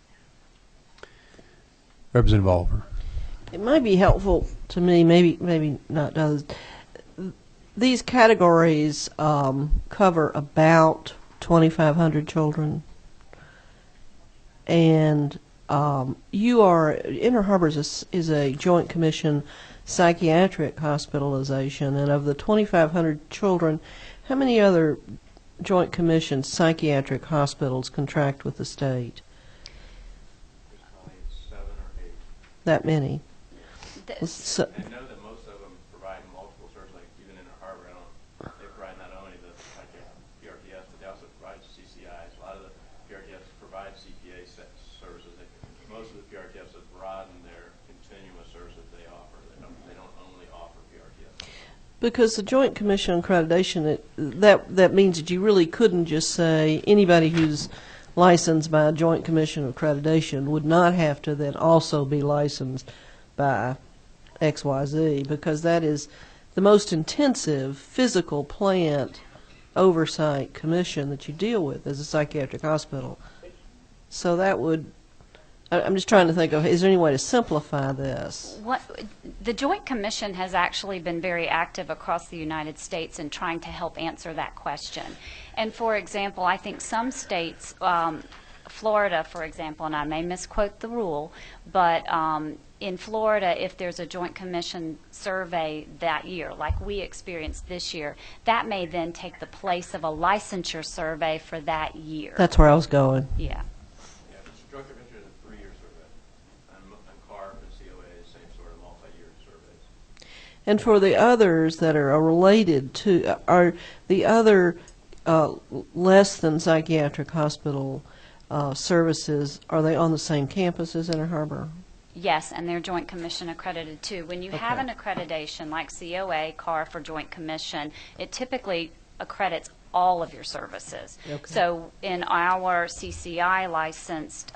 Representative Oliver. It might be helpful to me, maybe not does. These categories cover about 2,500 children, and Inner Harbors is a Joint Commission psychiatric hospitalization, and of the 2,500 children, how many other Joint Commission psychiatric hospitals contract with the state? that many. The- So, I know that most of them provide multiple services, like even in our harbor, they provide not only the PRTS, but they also provide CCIs. A lot of the PRTS provide CPA services. Most of the PRTS have broadened their continuum of services they offer. They don't only offer PRTS. because the Joint Commission on Accreditation, that means that you really couldn't just say anybody who's licensed by a Joint Commission of Accreditation would not have to then also be licensed by XYZ, because that is the most intensive physical plant oversight commission that you deal with as a psychiatric hospital. So that would, I'm just trying to think of, is there any way to simplify this? The Joint Commission has actually been very active across the United States in trying to help answer that question. And for example, I think some states, Florida, for example, and I may misquote the rule, but in Florida, if there's a Joint Commission survey that year, like we experienced this year, that may then take the place of a licensure survey for that year. That's where I was going. Yeah. Yeah, the Joint Commission is a 3-year survey. And CARF and COA is the same sort of multi-year surveys. And for the others that are related to, are the other less than psychiatric hospital services, are they on the same campus as Inner Harbor? Yes, and they're Joint Commission accredited too. When you have Okay. an accreditation like COA, CARF, or Joint Commission, it typically accredits all of your services. Okay. So in our CCI licensed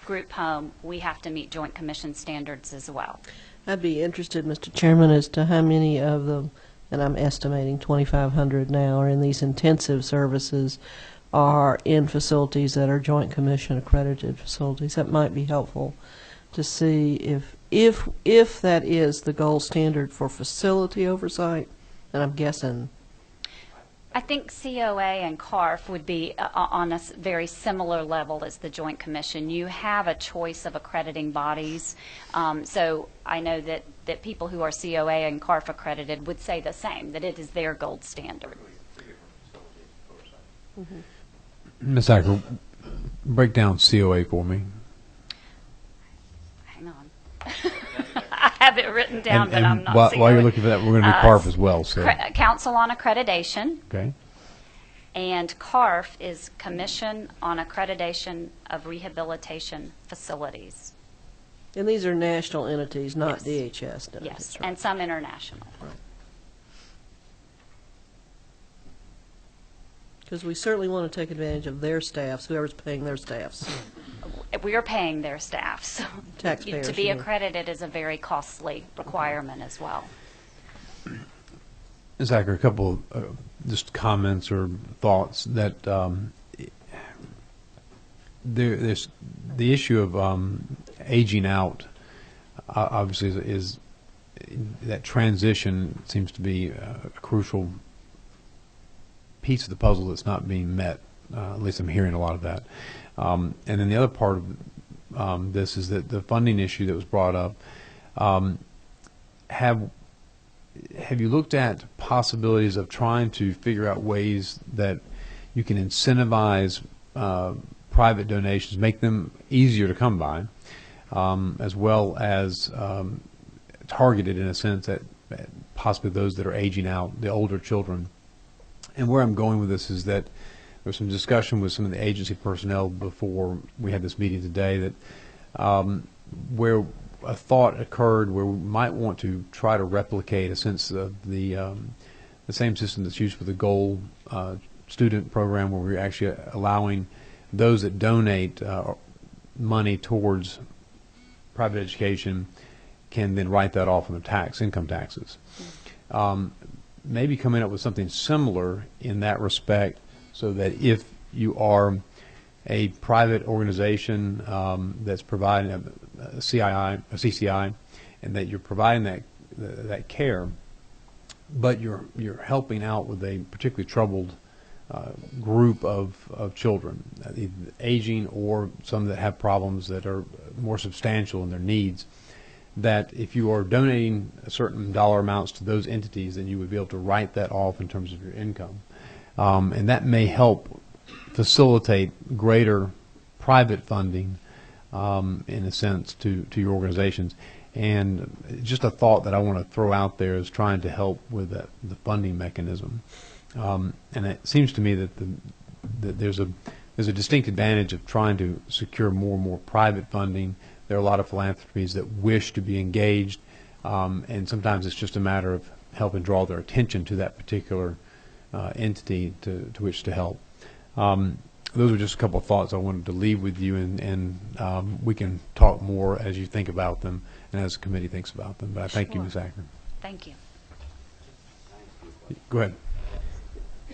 group home, we have to meet Joint Commission standards as well. I'd be interested, Mr. Chairman, as to how many of them, and I'm estimating 2,500 now, are in these intensive services, are in facilities that are Joint Commission accredited facilities. That might be helpful to see if that is the gold standard for facility oversight, and I'm guessing. I think COA and CARF would be on a very similar level as the Joint Commission. You have a choice of accrediting bodies. So I know that people who are COA and CARF accredited would say the same, that it is their gold standard. Ms. Acker, break down COA for me. Hang on. I have it written down, but I'm not seeing while you're it. looking for that, we're going to do CARF as well. So, Council on Accreditation, okay. and CARF is Commission on Accreditation of Rehabilitation Facilities. And these are national entities, not Yes. DHS entities. Yes, right? and some international. Because we certainly want to take advantage of their staffs, whoever's paying their staffs. We are paying their staff, so Taxpayers, to be you mean. accredited is a very costly requirement as well. Ms. Acker, a couple of just comments or thoughts that there's the issue of aging out. Obviously, is that transition seems to be a crucial piece of the puzzle that's not being met. At least I'm hearing a lot of that. And then the other part of this is that the funding issue that was brought up. Have you looked at possibilities of trying to figure out ways that you can incentivize private donations, make them easier to come by, as well as targeted in a sense at possibly those that are aging out, the older children? And where I'm going with this is that there was some discussion with some of the agency personnel before we had this meeting today that where a thought occurred where we might want to try to replicate a sense of the same system that's used for the Gold student program, where we're actually allowing those that donate money towards private education can then write that off on their income taxes. Maybe coming up with something similar in that respect, so that if you are a private organization that's providing a CCI, and that you're providing that care, but you're helping out with a particularly troubled group of children, either aging or some that have problems that are more substantial in their needs, that if you are donating a certain dollar amounts to those entities, then you would be able to write that off in terms of your income. And that may help facilitate greater private funding in a sense, to your organizations. And just a thought that I want to throw out there is trying to help with the funding mechanism. And it seems to me that that there's a distinct advantage of trying to secure more and more private funding. There are a lot of philanthropies that wish to be engaged, and sometimes it's just a matter of helping draw their attention to that particular entity to which to help. Those are just a couple of thoughts I wanted to leave with you, and we can talk more as you think about them and as the committee thinks about them. But I thank you, Ms. Akron. Thank you. Go ahead.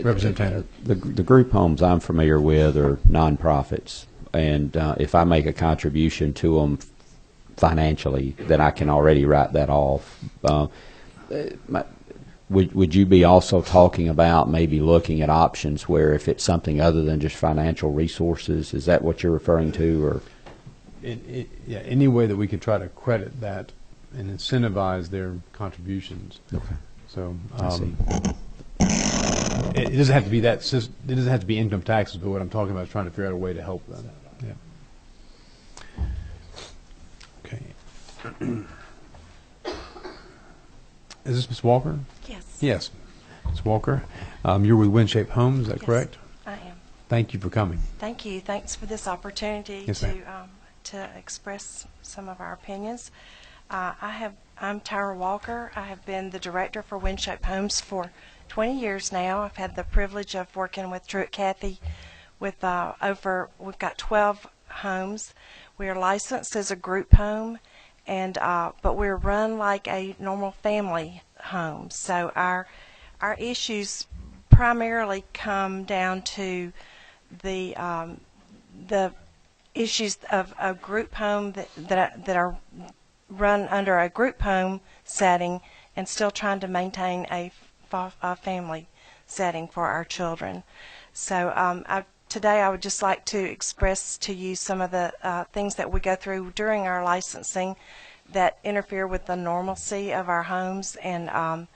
Representative. The group homes I'm familiar with are nonprofits, and if I make a contribution to them financially, then I can already write that off. Would you be also talking about maybe looking at options where if it's something other than just financial resources, is that what you're referring to? Or Yeah, any way that we could try to credit that and incentivize their contributions. Okay. So I see. it doesn't have to be that. It doesn't have to be income taxes, but what I'm talking about is trying to figure out a way to help them. Yeah. Okay. Is this Ms. Walker? Yes. Yes. Ms. Walker, you're with WinShape Homes, is that Yes, correct? I am. Thank you for coming. Thank you. Thanks for this opportunity Yes, ma'am. to express some of our opinions. I'm Tyra Walker. I have been the director for WinShape Homes for 20 years now. I've had the privilege of working with Truett Cathy with we've got 12 homes. We are licensed as a group home, and but we're run like a normal family home. So our issues primarily come down to the issues of a group home that are run under a group home setting and still trying to maintain a family setting for our children. So today I would just like to express to you some of the things that we go through during our licensing that interfere with the normalcy of our homes, and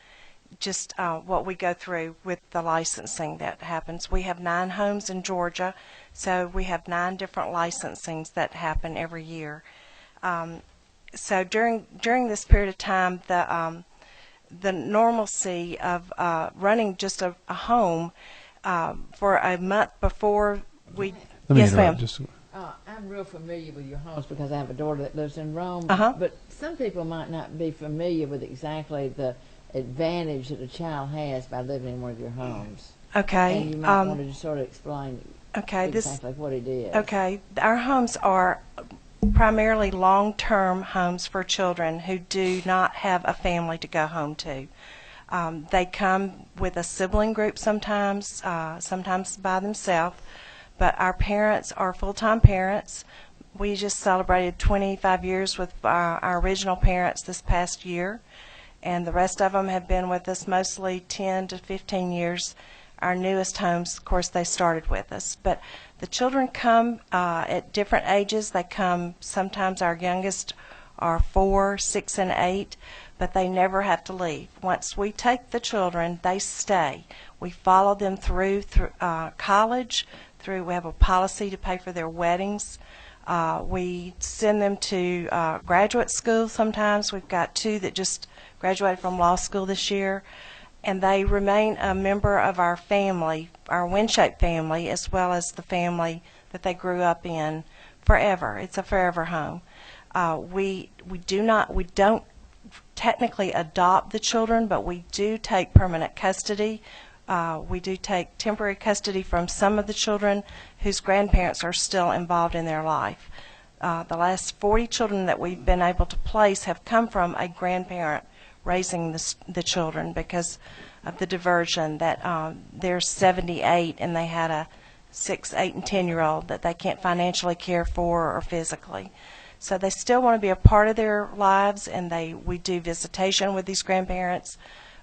just what we go through with the licensing that happens. We have 9 homes in Georgia, so we have 9 different licensings that happen every year. So during this period of time, the normalcy of running just a home for a month before we. Let me Yes, interrupt. ma'am. Just, I'm real familiar with your homes because I have a daughter that lives in Rome. Uh-huh. But some people might not be familiar with exactly the advantage that a child has by living in one of your homes. Okay. And you might want to just sort of explain Okay. exactly what it is. Okay. Our homes are primarily long-term homes for children who do not have a family to go home to. They come with a sibling group sometimes, sometimes by themselves, but our parents are full-time parents. We just celebrated 25 years with our original parents this past year, and the rest of them have been with us mostly 10 to 15 years. Our newest homes, of course, they started with us. But the children come at different ages. They come, sometimes our youngest are 4, 6, and 8, but they never have to leave. Once we take the children, they stay. We follow them through college. We have a policy to pay for their weddings. We send them to graduate school sometimes. We've got 2 that just graduated from law school this year. And they remain a member of our family, our WinShape family, as well as the family that they grew up in forever. It's a forever home. We don't technically adopt the children, but we do take permanent custody. We do take temporary custody from some of the children whose grandparents are still involved in their life. The last 40 children that we've been able to place have come from a grandparent raising the children because of the diversion that they're 78 and they had a 6, 8, and 10-year-old that they can't financially care for or physically. So they still want to be a part of their lives, and we do visitation with these grandparents,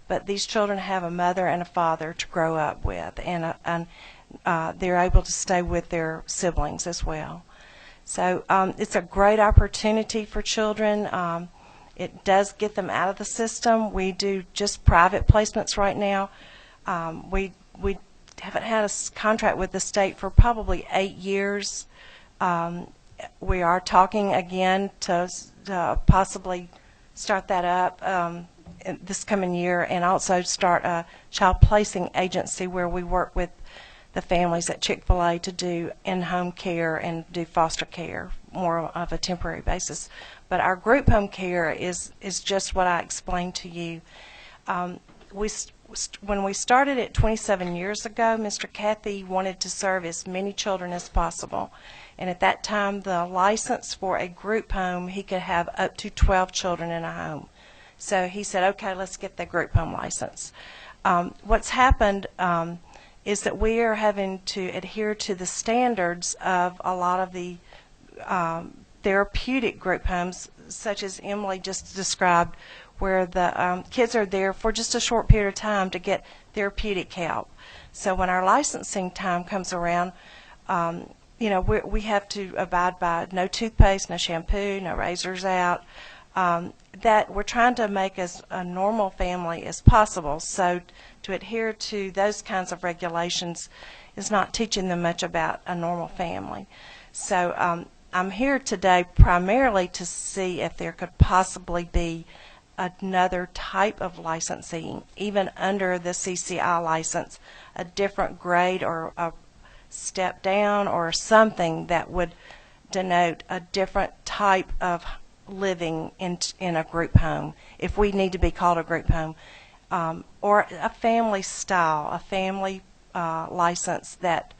but these children have a mother and a father to grow up with, and they're able to stay with their siblings as well. So it's a great opportunity for children. It does get them out of the system. We do just private placements right now. We haven't had a contract with the state for probably 8 years, We are talking again to possibly start that up in this coming year, and also start a child placing agency where we work with the families at Chick-fil-A to do in-home care and do foster care, more of a temporary basis. But our group home care is just what I explained to you. When we started it 27 years ago, Mr. Cathy wanted to serve as many children as possible. And at that time, the license for a group home, he could have up to 12 children in a home. So he said, okay, let's get the group home license. What's happened is that we are having to adhere to the standards of a lot of the therapeutic group homes, such as Emily just described, where the kids are there for just a short period of time to get therapeutic help. So when our licensing time comes around, we have to abide by no toothpaste, no shampoo, no razors out. That we're trying to make as a normal family as possible. So to adhere to those kinds of regulations is not teaching them much about a normal family. So I'm here today primarily to see if there could possibly be another type of licensing, even under the CCI license, a different grade or a step down or something that would denote a different type of living in a group home, if we need to be called a group home, or a family style, a family license that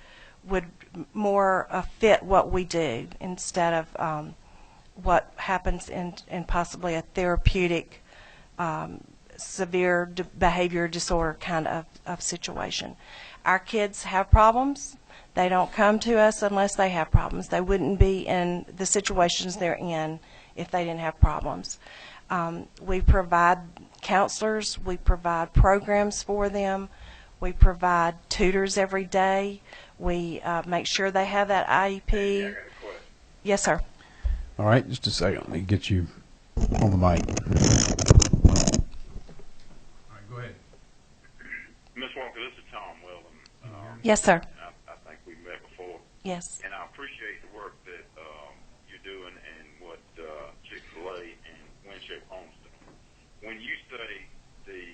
would more fit what we do instead of what happens in possibly a therapeutic severe behavior disorder kind of situation. Our kids have problems. They don't come to us unless they have problems. They wouldn't be in the situations they're in if they didn't have problems. We provide counselors. We provide programs for them. We provide tutors every day. We make sure they have that IEP. Yes, sir. All right, just a second. Let me get you on the mic. All right, go ahead. Ms. Walker, this is Tom Weldon. Yes, sir. I think we've met before. Yes. And I appreciate the work that you're doing and what Chick-fil-A and Winship Homes do. When you say the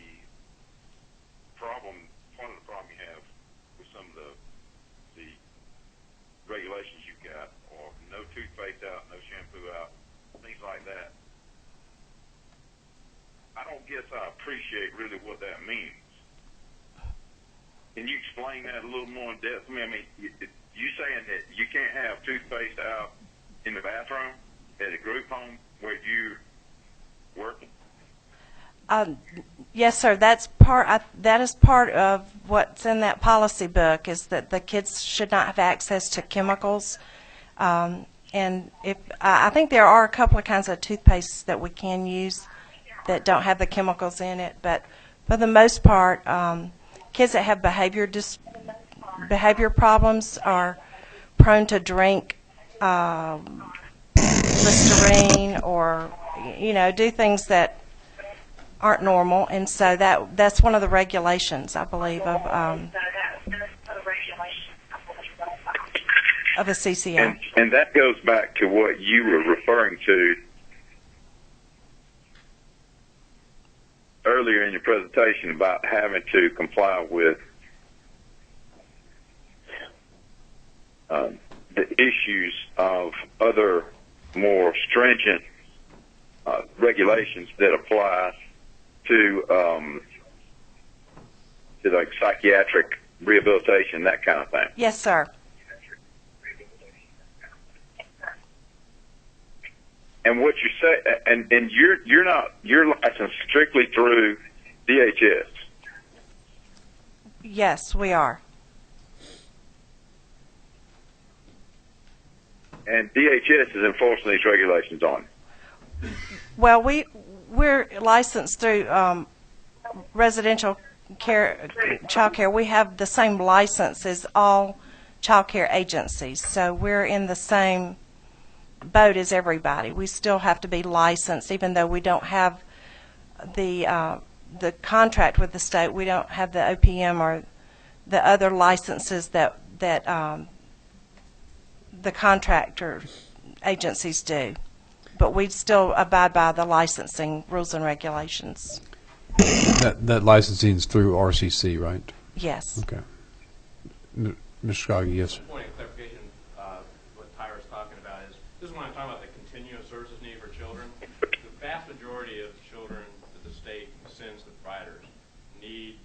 problem, part of the problem you have with some of the regulations you've got, or no toothpaste out, no shampoo out, things like that, I don't guess I appreciate really what that means. Can you explain that a little more in depth? I mean, you saying that you can't have toothpaste out in the bathroom at a group home where you're working? Yes, sir. That is part of what's in that policy book, is that the kids should not have access to chemicals. And I think there are a couple of kinds of toothpaste that we can use that don't have the chemicals in it, but for the most part, kids that have behavior problems are prone to drink Listerine or do things that aren't normal, and so that's one of the regulations, I believe, of a CCI. And that goes back to what you were referring to earlier in your presentation about having to comply with the issues of other more stringent regulations that apply to like psychiatric rehabilitation, that kind of thing. Yes, sir. And what you say, and you're licensed strictly through DHS. Yes, we are. And DHS is enforcing these regulations on you. Well, we're licensed through residential care, child care. We have the same license as all child care agencies, so we're in the same boat as everybody. We still have to be licensed, even though we don't have the contract with the state. We don't have the OPM or the other licenses that the contractor agencies do. But we still abide by the licensing rules and regulations. That licensing is through RCC, right? Yes. Okay. Mr. Scoggie, yes. Point of clarification, what Tyra's talking about is, this is when I'm talking about the continuum of services needed for children. The vast majority of children that the state sends to providers need,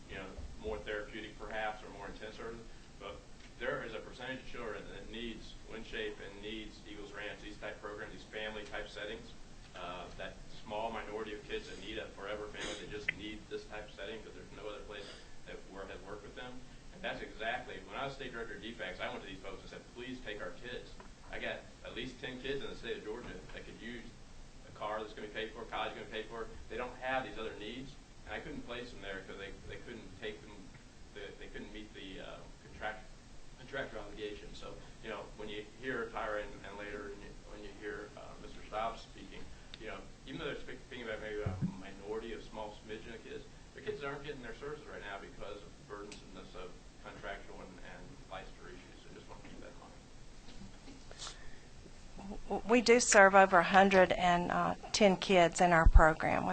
more therapeutic perhaps or more intense services, but there is a percentage of children that needs WinShape and needs Eagles Ranch, these type programs, these family type settings, that small minority of kids that need a forever family, that just need this type of setting because there's no other place that has worked with them. And that's exactly, when I was state director of DFACS, I went to these folks and said, please take our kids. I got at least 10 kids in the state of Georgia that could use a car that's going to be paid for, college going to be paid for. They don't have these other needs, and I couldn't place them there because they couldn't take them, they couldn't meet the contractual obligation. So, when you hear Tyra and later when you hear Mr. Staub speaking, even though they're speaking about maybe a minority of small smidgen of kids, their kids aren't getting their services right now because of the burdensomeness of contractual and licensure issues. So just want to keep that in mind. We do serve over 110 kids in our program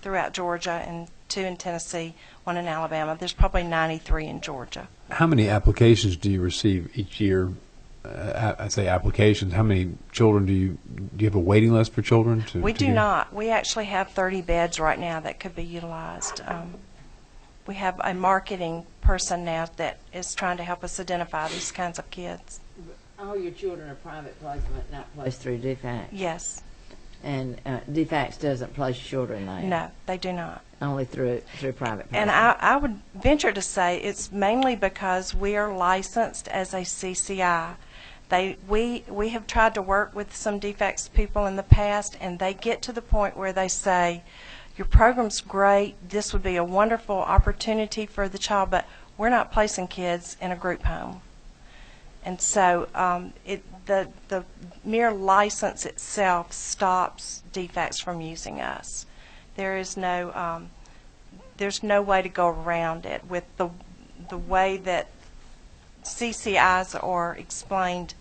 throughout Georgia, and 2 in Tennessee, 1 in Alabama. There's probably 93 in Georgia. How many applications do you receive each year? I say applications. How many children do you have a waiting list for children? We do not. We actually have 30 beds right now that could be utilized. We have a marketing person now that is trying to help us identify these kinds of kids. All your children are private placement, not placed through DFACS? Yes. And DFACS doesn't place children there? No, they do not. Only through private placement? And I would venture to say it's mainly because we are licensed as a CCI. We have tried to work with some DFACS people in the past, and they get to the point where they say, your program's great, this would be a wonderful opportunity for the child, but we're not placing kids in a group home. And so the mere license itself stops DFACS from using us. There's no way to go around it with the way that CCIs are explained.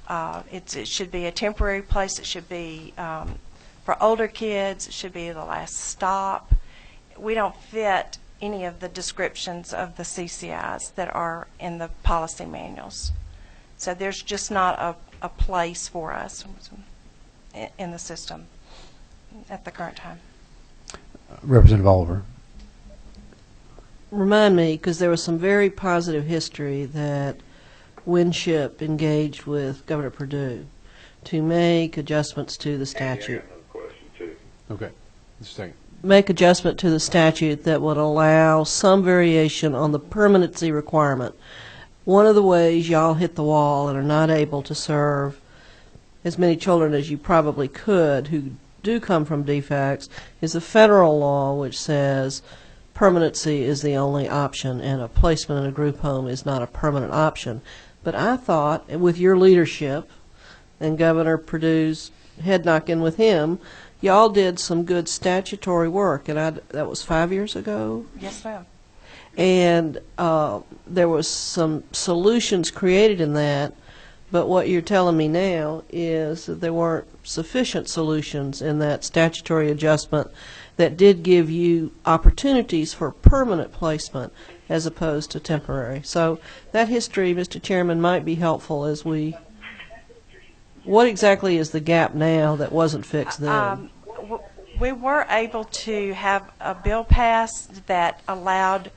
It should be a temporary place. It should be for older kids. It should be the last stop. We don't fit any of the descriptions of the CCIs that are in the policy manuals. So there's just not a place for us in the system at the current time. Representative Oliver. Remind me, because there was some very positive history that Winship engaged with Governor Perdue to make adjustments to the statute. I got another question too. Okay. Just a second. Make adjustment to the statute that would allow some variation on the permanency requirement. One of the ways y'all hit the wall and are not able to serve as many children as you probably could who do come from DFACS is a federal law which says permanency is the only option and a placement in a group home is not a permanent option. But I thought, with your leadership and Governor Perdue's head knocking with him, y'all did some good statutory work, and that was 5 years ago? Yes, ma'am. And there was some solutions created in that, but what you're telling me now is that there weren't sufficient solutions in that statutory adjustment that did give you opportunities for permanent placement as opposed to temporary. So that history, Mr. Chairman, might be helpful as what exactly is the gap now that wasn't fixed then? We were able to have a bill passed that allowed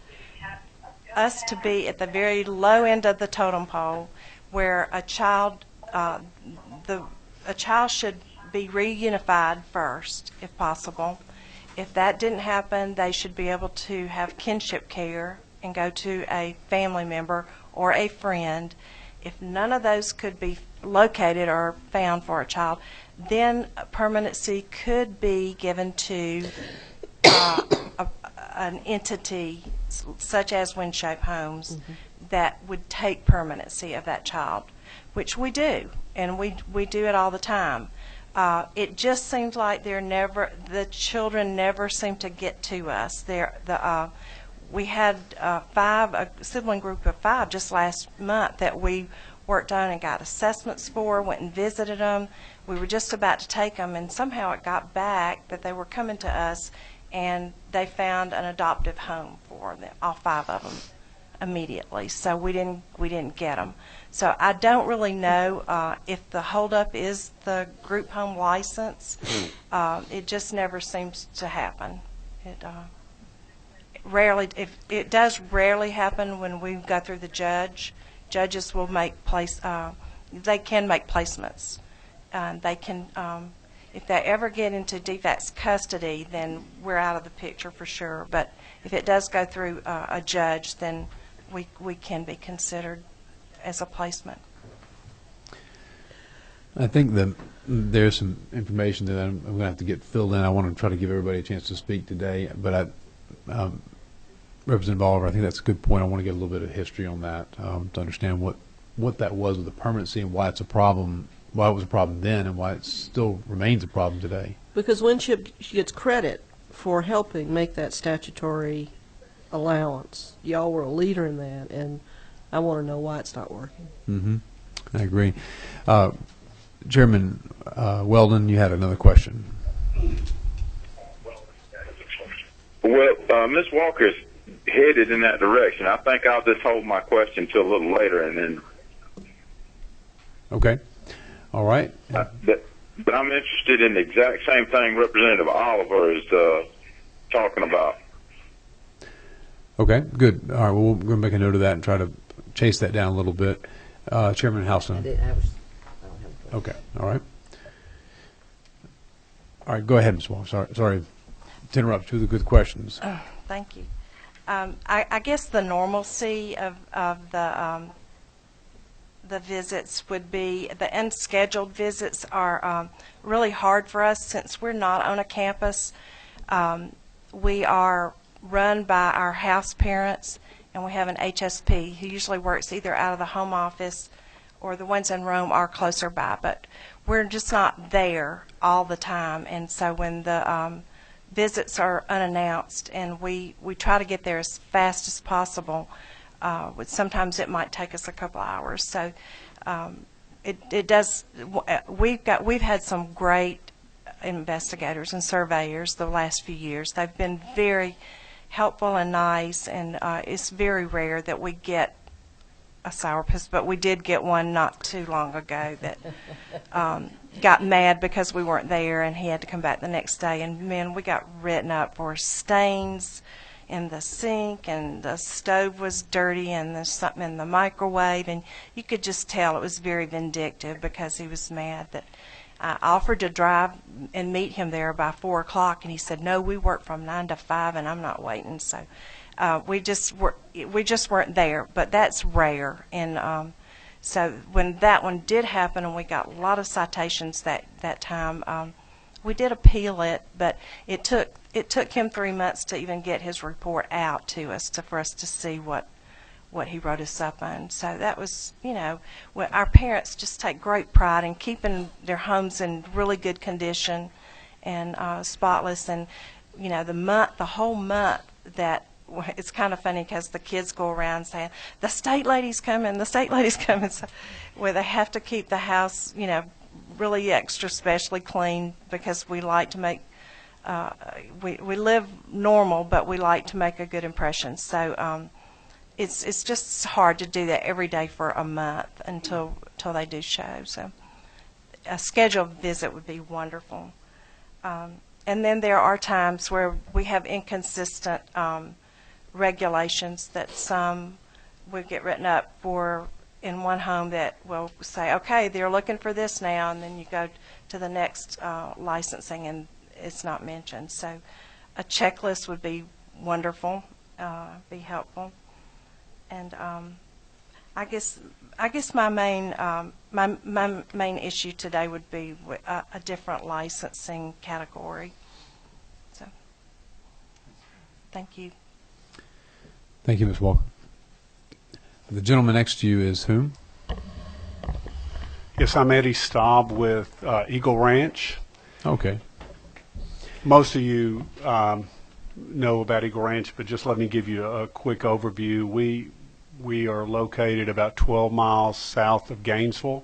us to be at the very low end of the totem pole, where a child should be reunified first, if possible. If that didn't happen, they should be able to have kinship care and go to a family member or a friend. If none of those could be located or found for a child, then permanency could be given to an entity such as WinShape Homes that would take permanency of that child, which we do, and we do it all the time. It just seems like the children never seem to get to us. We had a sibling group of 5 just last month that we work done and got assessments for, went and visited them. We were just about to take them, and somehow it got back that they were coming to us, and they found an adoptive home for them, all 5 of them, immediately. So we didn't get them. So I don't really know if the holdup is the group home license. It just never seems to happen. It rarely, if it does rarely happen when we go through the judge. Judges will make they can make placements. They can, if they ever get into defects custody, then we're out of the picture for sure. But if it does go through a judge, then we can be considered as a placement. I think that there's some information that I'm going to have to get filled in. I want to try to give everybody a chance to speak today, but Representative Oliver, I think that's a good point. I want to get a little bit of history on that to understand what that was with the permanency and why it's a problem, why it was a problem then, and why it still remains a problem today. Because Winship gets credit for helping make that statutory allowance. Y'all were a leader in that, and I want to know why it's not working. Mm-hmm. I agree. Chairman Weldon, you had another question. Well, Ms. Walker's headed in that direction. I think I'll just hold my question till a little later, and then. Okay. All right. But I'm interested in the exact same thing Representative Oliver is talking about. Okay. Good. All right. Well, we're going to make a note of that and try to chase that down a little bit. Chairman Houston. Okay. All right. All right. Go ahead, Ms. Walker. Sorry to interrupt you with the good questions. Thank you. I guess the normalcy of the visits would be the unscheduled visits are really hard for us since we're not on a campus. We are run by our house parents, and we have an HSP who usually works either out of the home office or the ones in Rome are closer by, but we're just not there all the time. And so when the visits are unannounced and we try to get there as fast as possible, sometimes it might take us a couple hours. So it does. We've had some great investigators and surveyors the last few years. They've been very helpful and nice, and it's very rare that we get a sourpuss, but we did get one not too long ago that got mad because we weren't there, and he had to come back the next day. And man, we got written up for stains in the sink, and the stove was dirty, and there's something in the microwave, and you could just tell it was very vindictive because he was mad that I offered to drive and meet him there by 4 o'clock, and he said, "No, we work from 9 to 5, and I'm not waiting." So we just weren't there, but that's rare. And so when that one did happen, and we got a lot of citations that time, we did appeal it, but it took him 3 months to even get his report out to us for us to see what he wrote us up on. So that was, our parents just take great pride in keeping their homes in really good condition and spotless. And the whole month that. It's kind of funny because the kids go around saying, "The state lady's coming, the state lady's coming." So, where they have to keep the house, really extra specially clean because we like to make, we live normal, but we like to make a good impression. So it's just hard to do that every day for a month until they do show. So a scheduled visit would be wonderful. And then there are times where we have inconsistent regulations that some would get written up for in one home that will say, okay, they're looking for this now, and then you go to the next licensing and it's not mentioned. So a checklist would be wonderful, be helpful. And I guess my main my main issue today would be a different licensing category. So thank you. Thank you, Ms. Walker. The gentleman next to you is whom? Yes, I'm Eddie Staub with Eagle Ranch. Okay. Most of you know about Eagle Ranch, but just let me give you a quick overview. We are located about 12 miles south of Gainesville.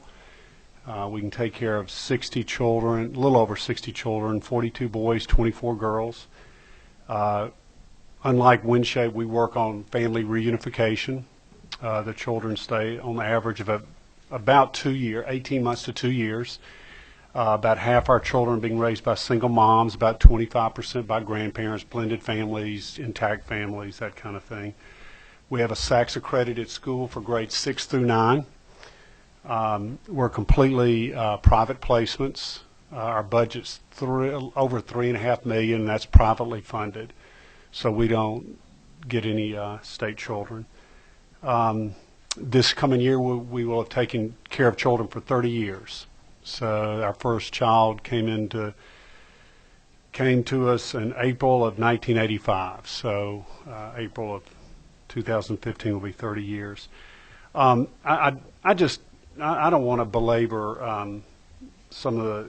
We can take care of 60 children, a little over 60 children, 42 boys, 24 girls. Unlike WinShape, we work on family reunification. The children stay on the average of about 2 years, 18 months to 2 years. About half our children being raised by single moms, about 25% by grandparents, blended families, intact families, that kind of thing. We have a SACS accredited school for grades 6 through 9. We're completely private placements. Our budget's over $3.5 million, and that's privately funded, so we don't get any state children. This coming year, we will have taken care of children for 30 years. So our first child came to us in April of 1985. So April of 2015 will be 30 years. I don't want to belabor some of the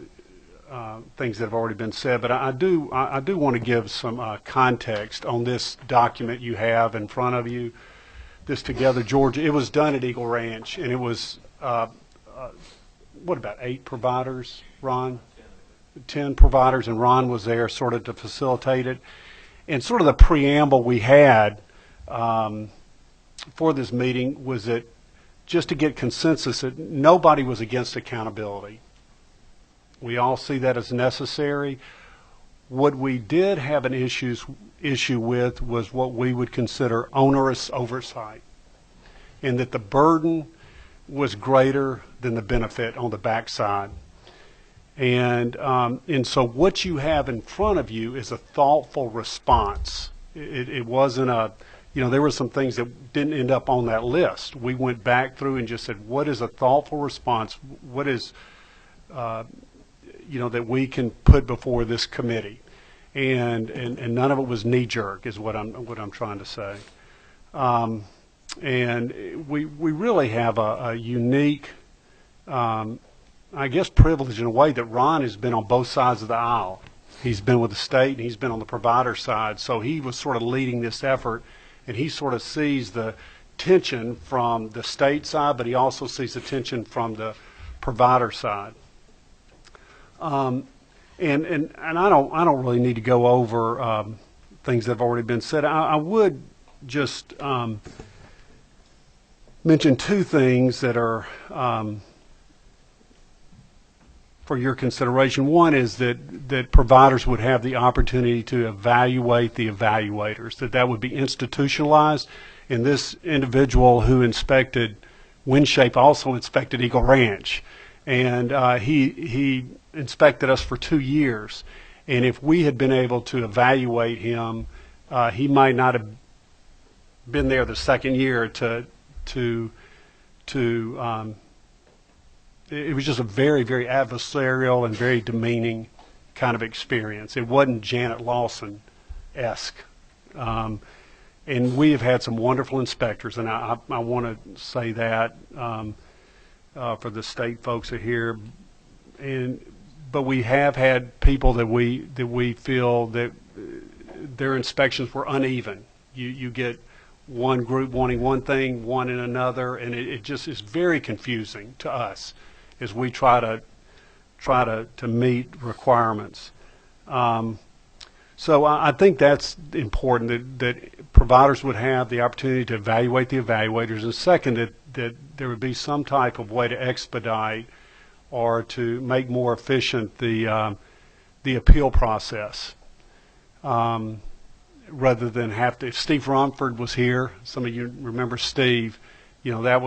things that have already been said, but I do want to give some context on this document you have in front of you. This Together Georgia. It was done at Eagle Ranch, and it was what, about 8 providers, Ron? 10 providers, and Ron was there sort of to facilitate it. And sort of the preamble we had for this meeting was that just to get consensus that nobody was against accountability. We all see that as necessary. What we did have an issue with was what we would consider onerous oversight, and that the burden was greater than the benefit on the backside. And so what you have in front of you is a thoughtful response. It wasn't there were some things that didn't end up on that list. We went back through and just said, what is a thoughtful response? What is, that we can put before this committee? And none of it was knee-jerk, is what I'm trying to say. And we really have a unique, I guess, privilege in a way that Ron has been on both sides of the aisle. He's been with the state and he's been on the provider side, so he was sort of leading this effort, and he sort of sees the tension from the state side, but he also sees the tension from the provider side. And I don't really need to go over things that have already been said. I would just mention 2 things that are for your consideration. One is that providers would have the opportunity to evaluate the evaluators, that would be institutionalized. And this individual who inspected WinShape also inspected Eagle Ranch, and he inspected us for 2 years. And if we had been able to evaluate him, he might not have been there the second year it was just a very, very adversarial and very demeaning kind of experience. It wasn't Janet Lawson-esque. And we have had some wonderful inspectors, and I want to say that for the state folks are here. But we have had people that we feel that their inspections were uneven. You get one group wanting one thing, one in another, and it just is very confusing to us as we try to meet requirements. So I think that's important, that providers would have the opportunity to evaluate the evaluators, and second, that there would be some type of way to expedite or to make more efficient the appeal process. Rather than have to, if Steve Rumford was here, some of you remember Steve,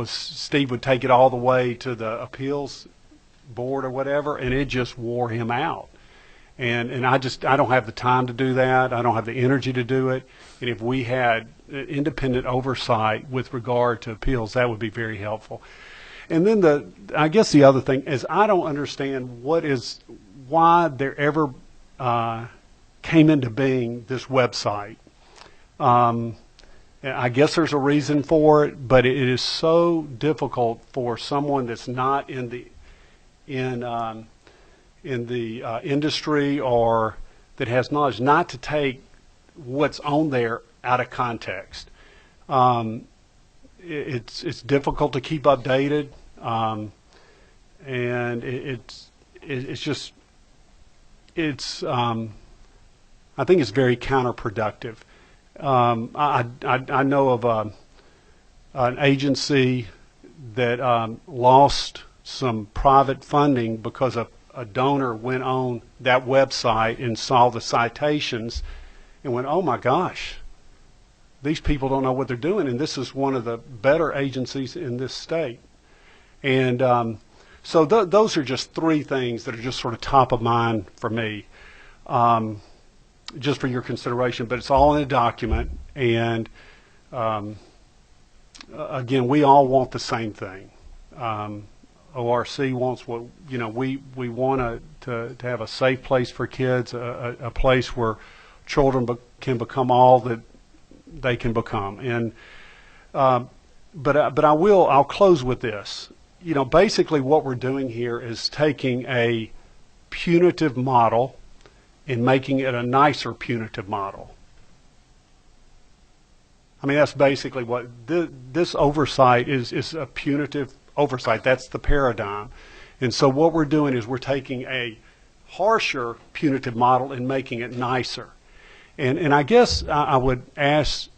Steve would take it all the way to the appeals board or whatever, and it just wore him out. And I don't have the time to do that. I don't have the energy to do it. And if we had independent oversight with regard to appeals, that would be very helpful. And then I guess the other thing is, I don't understand why there ever came into being this website. I guess there's a reason for it, but it is so difficult for someone that's not in the industry or that has knowledge not to take what's on there out of context. it's difficult to keep updated, and I think it's very counterproductive. I know of an agency that lost some private funding because a donor went on that website and saw the citations and went, oh my gosh, these people don't know what they're doing, and this is one of the better agencies in this state. And so those are just three things that are just sort of top of mind for me, just for your consideration. But it's all in a document, and again, we all want the same thing. ORC wants what, we want to have a safe place for kids, a place where children can become all that they can become. And but I'll close with this. Basically what we're doing here is taking a punitive model and making it a nicer punitive model. I mean, that's basically what this oversight is, a punitive oversight. That's the paradigm. And so what we're doing is we're taking a harsher punitive model and making it nicer. And I guess I would ask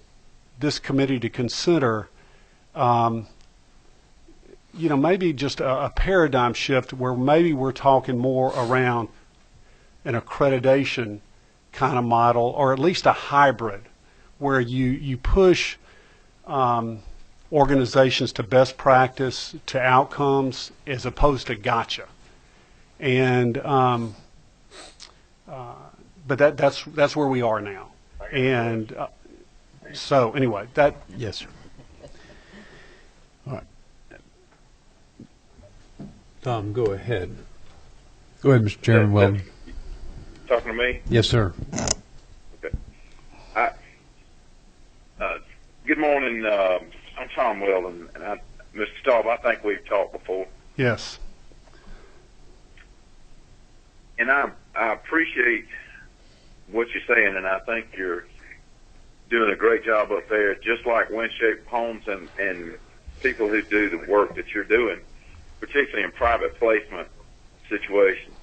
this committee to consider, maybe just a paradigm shift where maybe we're talking more around an accreditation kind of model, or at least a hybrid, where you push organizations to best practice, to outcomes, as opposed to gotcha. And but that's where we are now. And so anyway, yes, sir. All right, Tom, go ahead. Go ahead, Mr. Chairman. Weldon. Talking to me? Yes, sir. Okay. Good morning. I'm Tom Weldon, and Mr. Staub, I think we've talked before. Yes. And I appreciate what you're saying, and I think you're doing a great job up there, just like Windshape Homes and people who do the work that you're doing, particularly in private placement situations.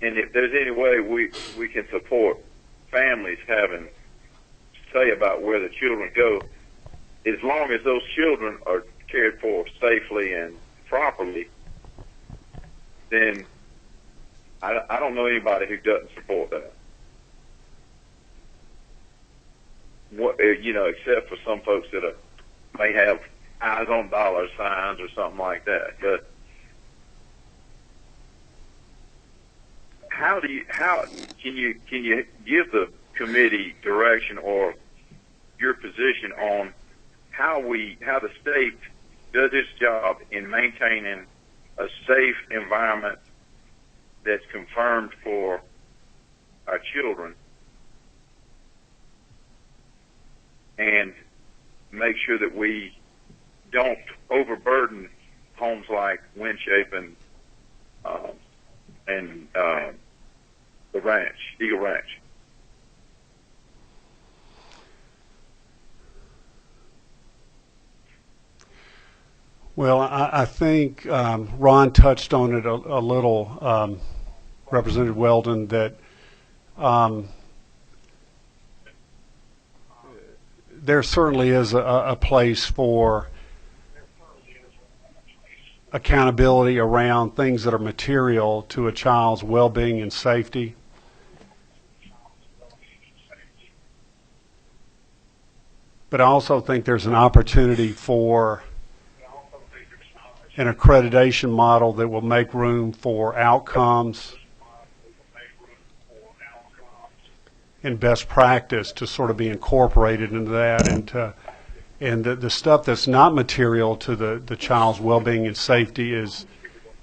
And if there's any way we can support families having say about where the children go, as long as those children are cared for safely and properly, then I don't know anybody who doesn't support that. Except for some folks that may have eyes on dollar signs or something like that. But how can you give the committee direction or your position on how the state does its job in maintaining a safe environment that's confirmed for our children, and make sure that we don't overburden homes like Windshape and the ranch, Eagle Ranch? Well, I think Ron touched on it a little, Representative Weldon, that there certainly is a place for accountability around things that are material to a child's well-being and safety. But I also think there's an opportunity for an accreditation model that will make room for outcomes and best practice to sort of be incorporated into that, and the stuff that's not material to the child's well-being and safety is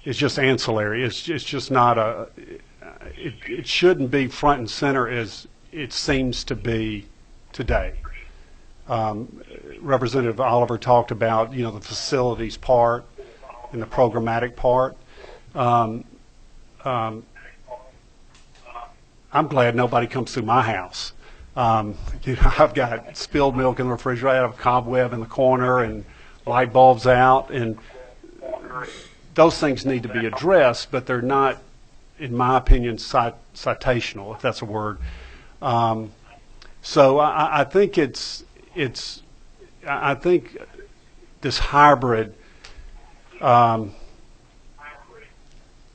just ancillary. It's just not it shouldn't be front and center as it seems to be today. Representative Oliver talked about the facilities part and the programmatic part. I'm glad nobody comes through my house. I've got spilled milk in the refrigerator, I have a cobweb in the corner, and light bulbs out, and those things need to be addressed, but they're not, in my opinion, citational, if that's a word. So I think I think this hybrid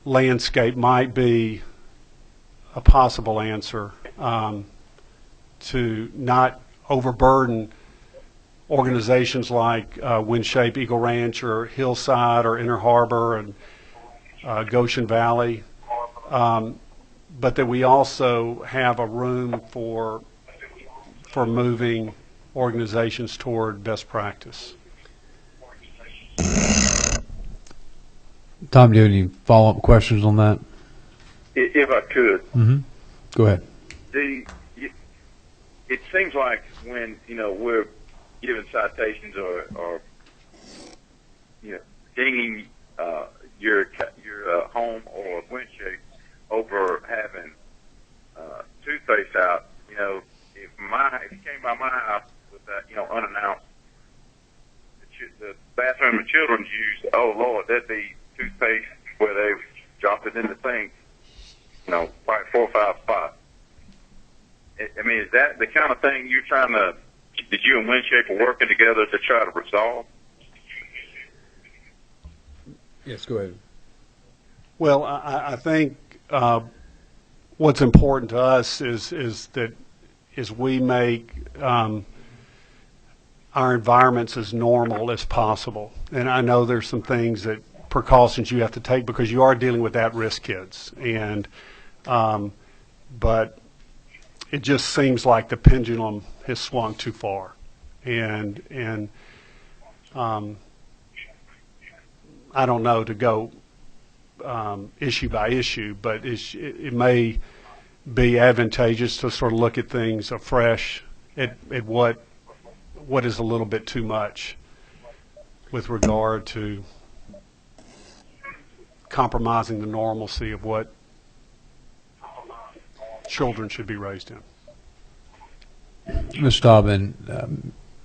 landscape might be a possible answer to not overburden organizations like Windshape, Eagle Ranch, or Hillside, or Inner Harbor, and Goshen Valley, but that we also have a room for moving organizations toward best practice. Tom, do you have any follow-up questions on that? If I could. Mm-hmm. Go ahead. It seems like when, we're given citations or dinging your home or windshield over having toothpaste out, if you came by my house with that, unannounced, the bathroom the children's used, oh Lord, that'd be toothpaste where they dropped it in the sink, probably 4 or 5 spots. I mean, is that the kind of thing you're trying to, that you and Windshape are working together to try to resolve? Yes, go ahead. Well, I think what's important to us is that we make our environments as normal as possible. And I know there's some things precautions you have to take because you are dealing with at-risk kids. And but it just seems like the pendulum has swung too far. And I don't know to go issue by issue, but it may be advantageous to sort of look at things afresh at what is a little bit too much with regard to compromising the normalcy of what children should be raised in. Mr. Staub,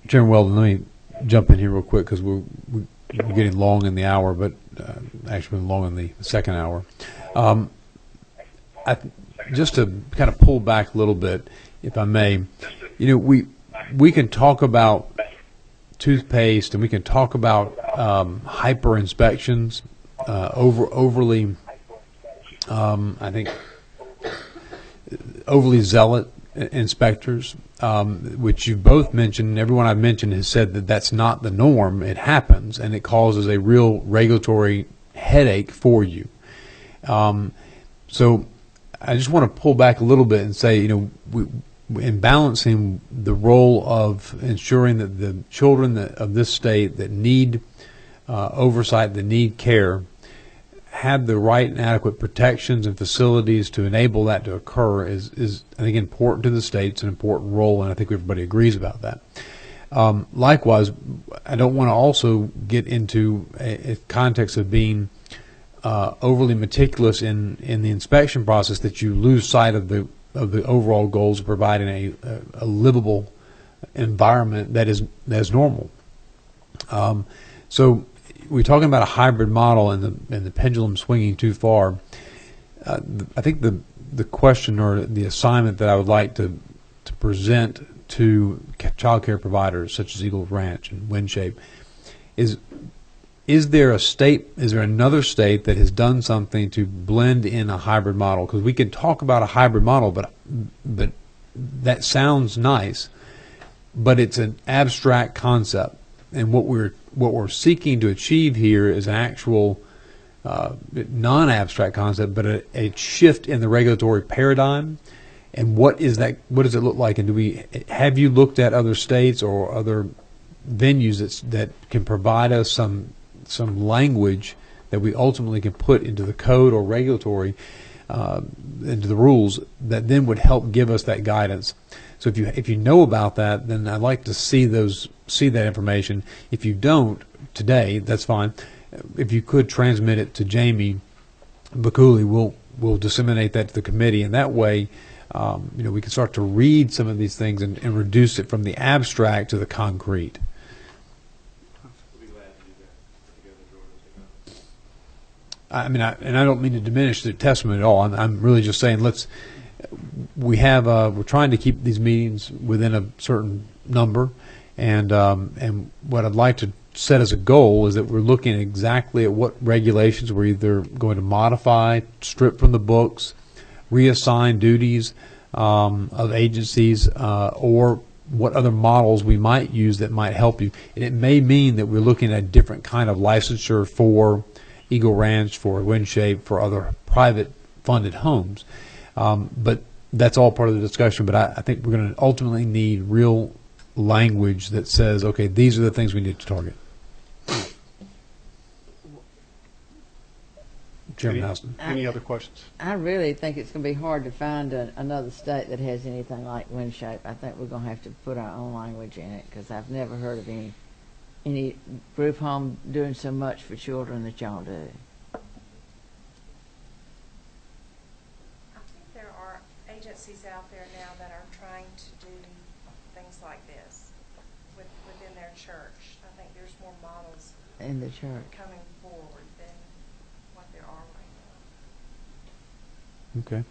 Chairman Weldon, let me jump in here real quick because we're getting long in the hour, but actually long in the second hour. Just to kind of pull back a little bit, if I may, we can talk about toothpaste and we can talk about hyper inspections, overly, I think, overly zealot inspectors, which you've both mentioned. Everyone I've mentioned has said that that's not the norm. It happens, and it causes a real regulatory headache for you. So I just want to pull back a little bit and say, in balancing the role of ensuring that the children of this state that need oversight, that need care, have the right and adequate protections and facilities to enable that to occur is I think, important to the state. It's an important role, and I think everybody agrees about that. Likewise, I don't want to also get into a context of being overly meticulous in the inspection process that you lose sight of the overall goals of providing a livable environment that is normal. So we're talking about a hybrid model and the pendulum swinging too far. I think the question or the assignment that I would like to present to child care providers such as Eagle Ranch and Windshape is there another state that has done something to blend in a hybrid model? Because we can talk about a hybrid model, but that sounds nice, but it's an abstract concept. And what we're seeking to achieve here is an actual non-abstract concept, but a shift in the regulatory paradigm. And what is that? What does it look like? And have you looked at other states or other venues that can provide us some language that we ultimately can put into the code or regulatory into the rules that then would help give us that guidance? So if you know about that, then I'd like to see that information. If you don't today, that's fine. If you could transmit it to Jamie Bacouli, we'll disseminate that to the committee, and that way we can start to read some of these things and reduce it from the abstract to the concrete. I mean, and I don't mean to diminish the testimony at all. I'm really just saying we're trying to keep these meetings within a certain number, and what I'd like to set as a goal is that we're looking exactly at what regulations we're either going to modify, strip from the books, reassign duties of agencies, or what other models we might use that might help you. And it may mean that we're looking at a different kind of licensure for Eagle Ranch, for Windshape, for other private funded homes. But that's all part of the discussion. But I think we're going to ultimately need real language that says, okay, these are the things we need to target. Chairman Houston. Any other questions? I really think it's going to be hard to find another state that has anything like Windshape. I think we're going to have to put our own language in it, because I've never heard of any group home doing so much for children that y'all do. I think there are agencies out there now that are trying to do things like this within their church. I think there's more models In the church. coming forward than what there are right now. Okay.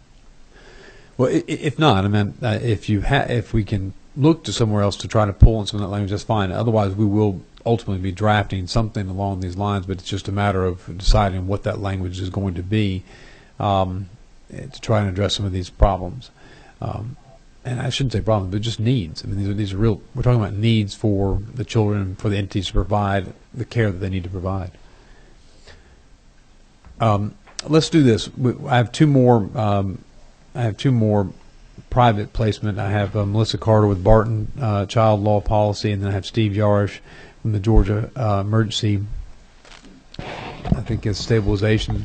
Well, if not, I mean, if we can look to somewhere else to try to pull in some of that language, that's fine. Otherwise, we will ultimately be drafting something along these lines, but it's just a matter of deciding what that language is going to be to try and address some of these problems. And I shouldn't say problems, but just needs. I mean, these are real. We're talking about needs for the children, for the entities to provide the care that they need to provide. Let's do this. I have two more. I have two more private placement. I have Melissa Carter with Barton Child Law Policy, and then I have Steve Yarish from the Georgia Emergency, I think it's Stabilization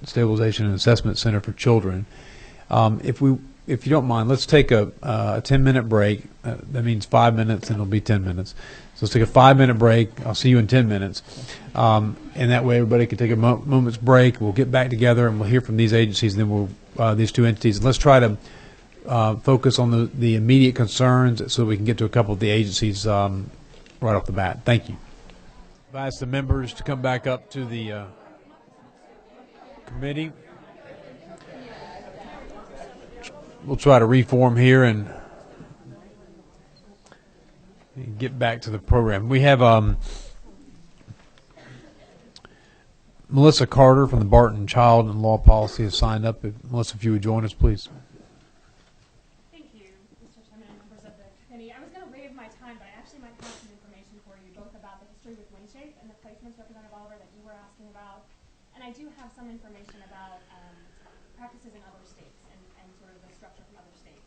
and Assessment Center for Children. If you don't mind, let's take a 10-minute break. That means 5 minutes, and it'll be 10 minutes. So let's take a 5-minute break. I'll see you in 10 minutes. And that way everybody can take a moment's break. We'll get back together, and we'll hear from these agencies, and then these two entities. And let's try to focus on the immediate concerns so we can get to a couple of the agencies right off the bat. Thank you. I ask the members to come back up to the committee. We'll try to reform here and get back to the program. We have Melissa Carter from the Barton Child and Law Policy has signed up. Melissa, if you would join us, please. Thank you, Mr. Chairman and members of the committee. I was going to waive my time, but I actually might have some information for you, both about the history with Windshape and the placements, Representative Oliver, that you were asking about. And I do have some information about practices in other states and sort of the structure from other states.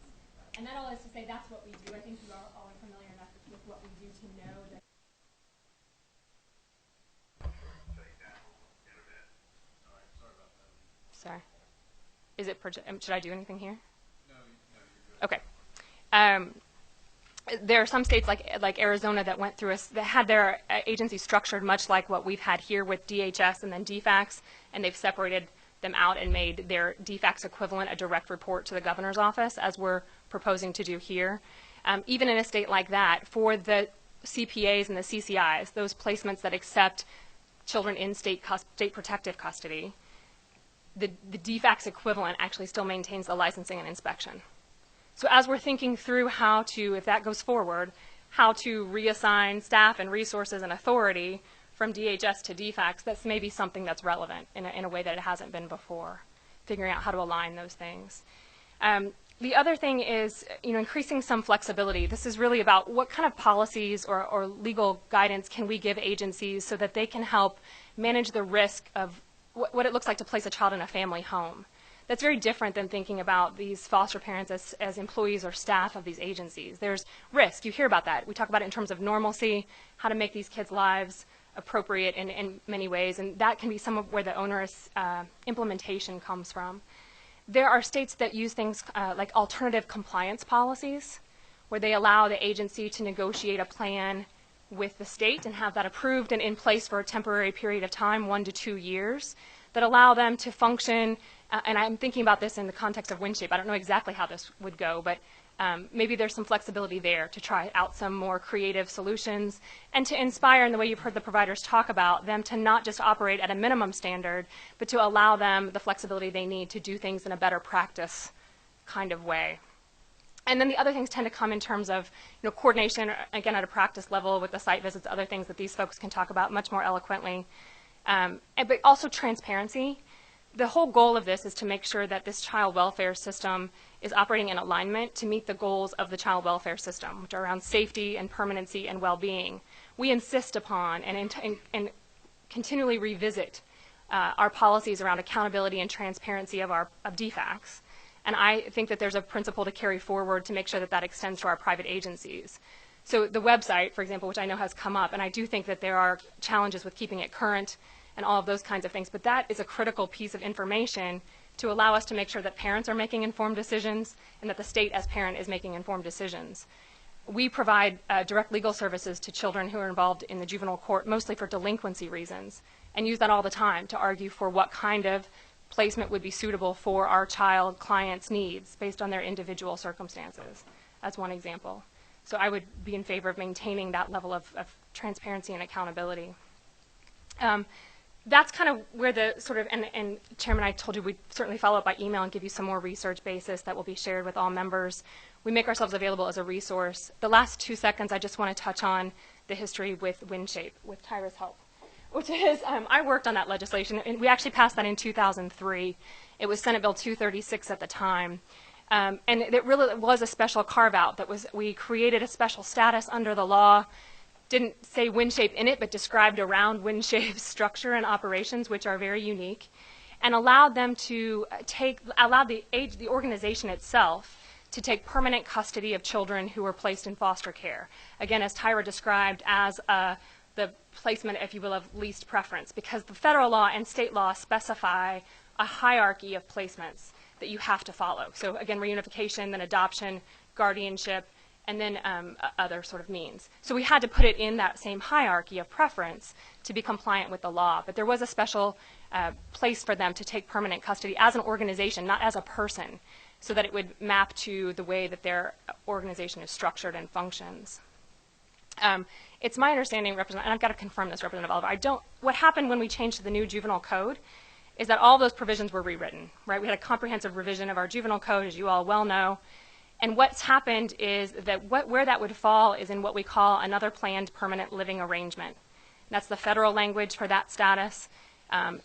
And that all is to say that's what we do. I think you all are familiar enough with what we do to know that. Sorry. Is it? Should I do anything here? No. Okay. There are some states like Arizona that went through that had their agency structured much like what we've had here with DHS and then DFACS, and they've separated them out and made their DFACS equivalent a direct report to the governor's office, as we're proposing to do here. Even in a state like that, for the CPAs and the CCIs, those placements that accept children in state protective custody, the DFACS equivalent actually still maintains the licensing and inspection. So as we're thinking through how to, if that goes forward, how to reassign staff and resources and authority from DHS to DFACS, that's maybe something that's relevant in a way that it hasn't been before, figuring out how to align those things. The other thing is, increasing some flexibility. This is really about what kind of policies or legal guidance can we give agencies so that they can help manage the risk of what it looks like to place a child in a family home. That's very different than thinking about these foster parents as employees or staff of these agencies. There's risk. You hear about that. We talk about it in terms of normalcy, how to make these kids' lives appropriate in many ways, and that can be some of where the onerous implementation comes from. There are states that use things like alternative compliance policies, where they allow the agency to negotiate a plan with the state and have that approved and in place for a temporary period of time, 1 to 2 years. that allow them to function, and I'm thinking about this in the context of WinShape. I don't know exactly how this would go, but maybe there's some flexibility there to try out some more creative solutions and to inspire, in the way you've heard the providers talk about, them to not just operate at a minimum standard, but to allow them the flexibility they need to do things in a better practice kind of way. And then the other things tend to come in terms of, coordination, again, at a practice level with the site visits, other things that these folks can talk about much more eloquently, but also transparency. The whole goal of this is to make sure that this child welfare system is operating in alignment to meet the goals of the child welfare system, which are around safety and permanency and well-being. We insist upon and continually revisit our policies around accountability and transparency of DFACs. And I think that there's a principle to carry forward to make sure that that extends to our private agencies. So the website, for example, which I know has come up, and I do think that there are challenges with keeping it current and all of those kinds of things, but that is a critical piece of information to allow us to make sure that parents are making informed decisions and that the state as parent is making informed decisions. We provide direct legal services to children who are involved in the juvenile court, mostly for delinquency reasons, and use that all the time to argue for what kind of placement would be suitable for our child clients' needs based on their individual circumstances. That's one example. So I would be in favor of maintaining that level of transparency and accountability. That's kind of where the sort of, and Chairman, I told you we'd certainly follow up by email and give you some more research basis that will be shared with all members. We make ourselves available as a resource. The last 2 seconds, I just want to touch on the history with WinShape, with Tyra's help, which is, I worked on that legislation, and we actually passed that in 2003. It was Senate Bill 236 at the time. And it really was a special carve-out that was, we created a special status under the law, didn't say WinShape in it, but described around WinShape's structure and operations, which are very unique, and allowed them to allowed the organization itself to take permanent custody of children who were placed in foster care. Again, as Tyra described, as the placement, if you will, of least preference, because the federal law and state law specify a hierarchy of placements that you have to follow. So again, reunification, then adoption, guardianship, and then other sort of means. So we had to put it in that same hierarchy of preference to be compliant with the law. But there was a special place for them to take permanent custody as an organization, not as a person, so that it would map to the way that their organization is structured and functions. It's my understanding, and I've got to confirm this, Representative Oliver, what happened when we changed to the new juvenile code is that all those provisions were rewritten, right? We had a comprehensive revision of our juvenile code, as you all well know. And what's happened is that where that would fall is in what we call another planned permanent living arrangement. That's the federal language for that status.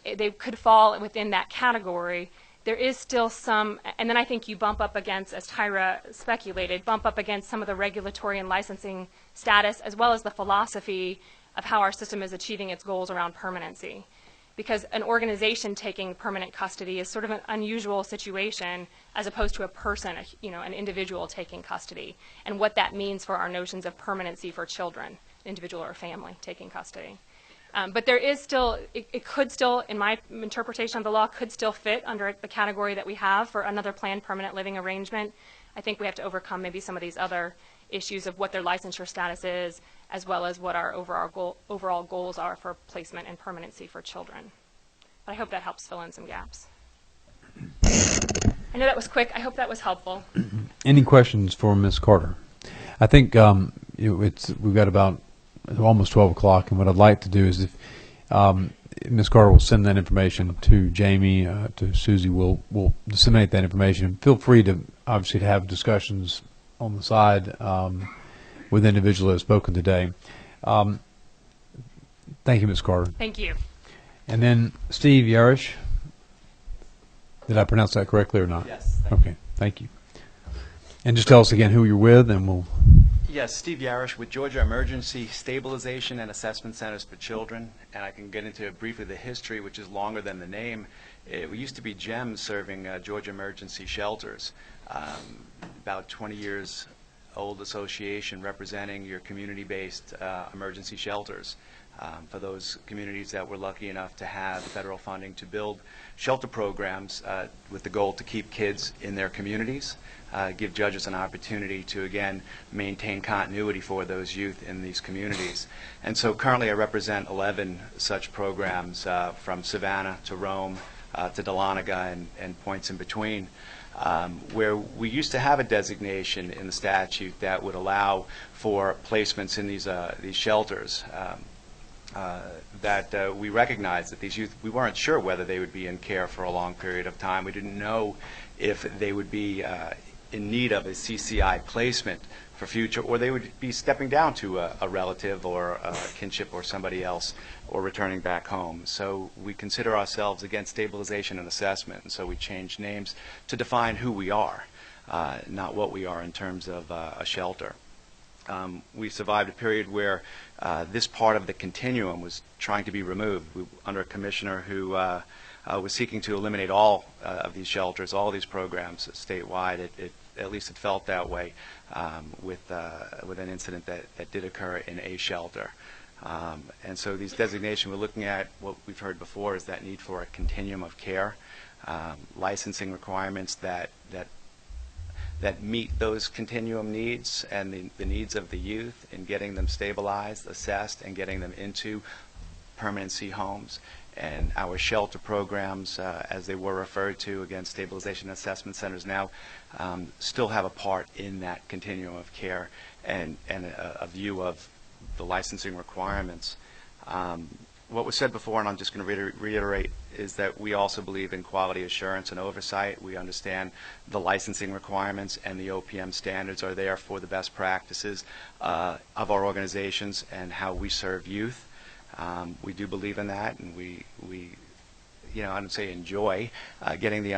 They could fall within that category. There is still some, and then I think you bump up against, as Tyra speculated, bump up against some of the regulatory and licensing status, as well as the philosophy of how our system is achieving its goals around permanency. Because an organization taking permanent custody is sort of an unusual situation as opposed to a person, an individual taking custody, and what that means for our notions of permanency for children, individual or family taking custody. But there is still, it could still, in my interpretation of the law, could still fit under the category that we have for another planned permanent living arrangement. I think we have to overcome maybe some of these other issues of what their licensure status is, as well as what our overall goals are for placement and permanency for children. But I hope that helps fill in some gaps. I know that was quick. I hope that was helpful. Any questions for Ms. Carter? I think we've got about almost 12 o'clock, and what I'd like to do is if Ms. Carter will send that information to Jamie, to Susie, we'll disseminate that information. Feel free to, obviously, to have discussions on the side with individuals that have spoken today. Thank you, Ms. Carter. Thank you. And then Steve Yarish. Did I pronounce that correctly or not? Yes. Okay, thank you. And just tell us again who you're with, and we'll... Yes, Steve Yarish with Georgia Emergency Stabilization and Assessment Centers for Children, and I can get into briefly the history, which is longer than the name. We used to be GEMS serving Georgia Emergency Shelters, about 20 years old association representing your community-based emergency shelters. For those communities that were lucky enough to have federal funding to build shelter programs with the goal to keep kids in their communities, give judges an opportunity to, again, maintain continuity for those youth in these communities. And so currently I represent 11 such programs from Savannah to Rome to Dahlonega and points in between, where we used to have a designation in the statute that would allow for placements in these shelters. That we recognized that these youth, we weren't sure whether they would be in care for a long period of time. We didn't know if they would be in need of a CCI placement for future, or they would be stepping down to a relative or a kinship or somebody else, or returning back home. So we consider ourselves, again, stabilization and assessment, and so we changed names to define who we are, not what we are in terms of a shelter. We survived a period where this part of the continuum was trying to be removed. Under a commissioner who was seeking to eliminate all of these shelters, all these programs statewide. At least it felt that way with an incident that did occur in a shelter. And so these designations, we're looking at what we've heard before is that need for a continuum of care, licensing requirements that meet those continuum needs and the needs of the youth in getting them stabilized, assessed, and getting them into permanency homes. And our shelter programs, as they were referred to, again, stabilization assessment centers now, still have a part in that continuum of care and a view of the licensing requirements. What was said before, and I'm just going to reiterate, is that we also believe in quality assurance and oversight. We understand the licensing requirements and the OPM standards are there for the best practices of our organizations and how we serve youth. We do believe in that, and we I don't say enjoy getting the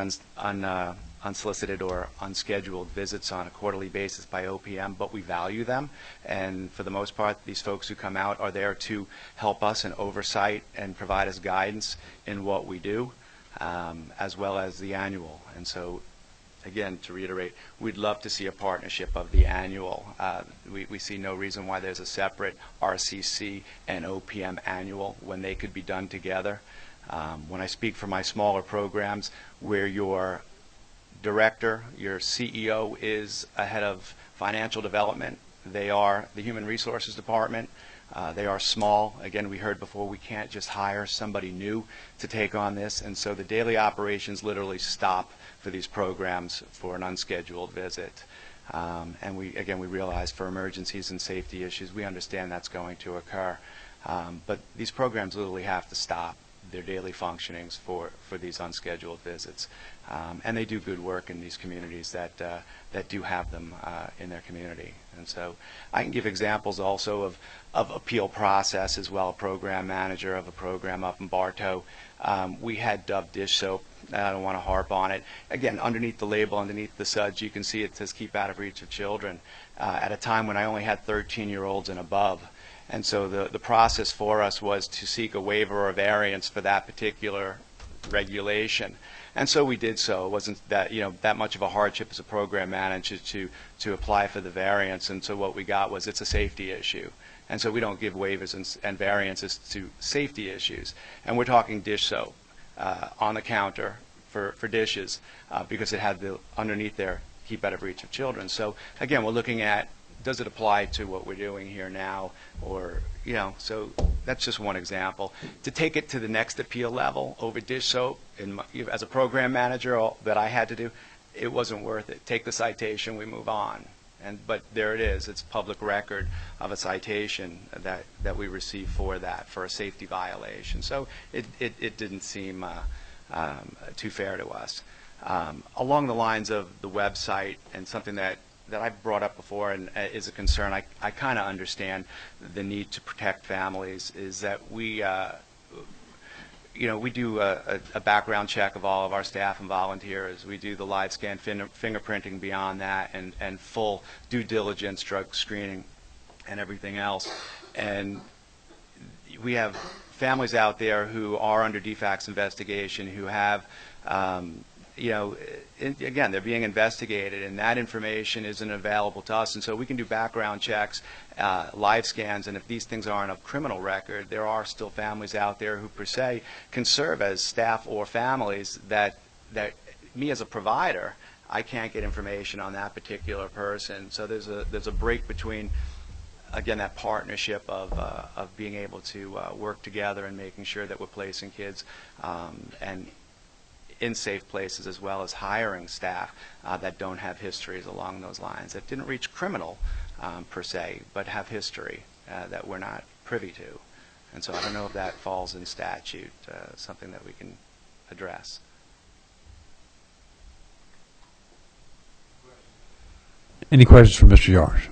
unsolicited or unscheduled visits on a quarterly basis by OPM, but we value them. And for the most part, these folks who come out are there to help us in oversight and provide us guidance in what we do, as well as the annual. And so, again, to reiterate, we'd love to see a partnership of the annual. We see no reason why there's a separate RCC and OPM annual when they could be done together. When I speak for my smaller programs, where your director, your CEO is a head of financial development, they are the human resources department. They are small. Again, we heard before, we can't just hire somebody new to take on this, and so the daily operations literally stop for these programs for an unscheduled visit. And we realize for emergencies and safety issues, we understand that's going to occur. But these programs literally have to stop their daily functionings for these unscheduled visits. And they do good work in these communities that do have them in their community. And so I can give examples also of appeal process as well. A program manager of a program up in Bartow, we had Dove dish soap. I don't want to harp on it. Again, underneath the label, underneath the suds, you can see it says keep out of reach of children, at a time when I only had 13-year-olds and above. And so the process for us was to seek a waiver or variance for that particular regulation. And so we did so. It wasn't that much of a hardship as a program manager to apply for the variance. And so what we got was it's a safety issue. And so we don't give waivers and variances to safety issues. And we're talking dish soap on the counter for dishes because it had the underneath there keep out of reach of children. So again, we're looking at, does it apply to what we're doing here now? Or, so that's just one example. To take it to the next appeal level over dish soap, as a program manager, that I had to do, it wasn't worth it. Take the citation, we move on. But there it is. It's public record of a citation that we received for a safety violation. So it didn't seem too fair to us. Along the lines of the website, and something that I've brought up before and is a concern, I kind of understand the need to protect families, is that we do a background check of all of our staff and volunteers. We do the live scan fingerprinting beyond that, and full due diligence, drug screening, and everything else. And we have families out there who are under DFACS investigation, who have again, they're being investigated, and that information isn't available to us. And so we can do background checks, live scans, and if these things aren't of criminal record, there are still families out there who, per se, can serve as staff or families that me as a provider, I can't get information on that particular person. So there's a break between, again, that partnership of being able to work together and making sure that we're placing kids and in safe places, as well as hiring staff that don't have histories along those lines, that didn't reach criminal per se, but have history that we're not privy to. And so I don't know if that falls in statute, something that we can address. Any questions for Mr. Yarsh?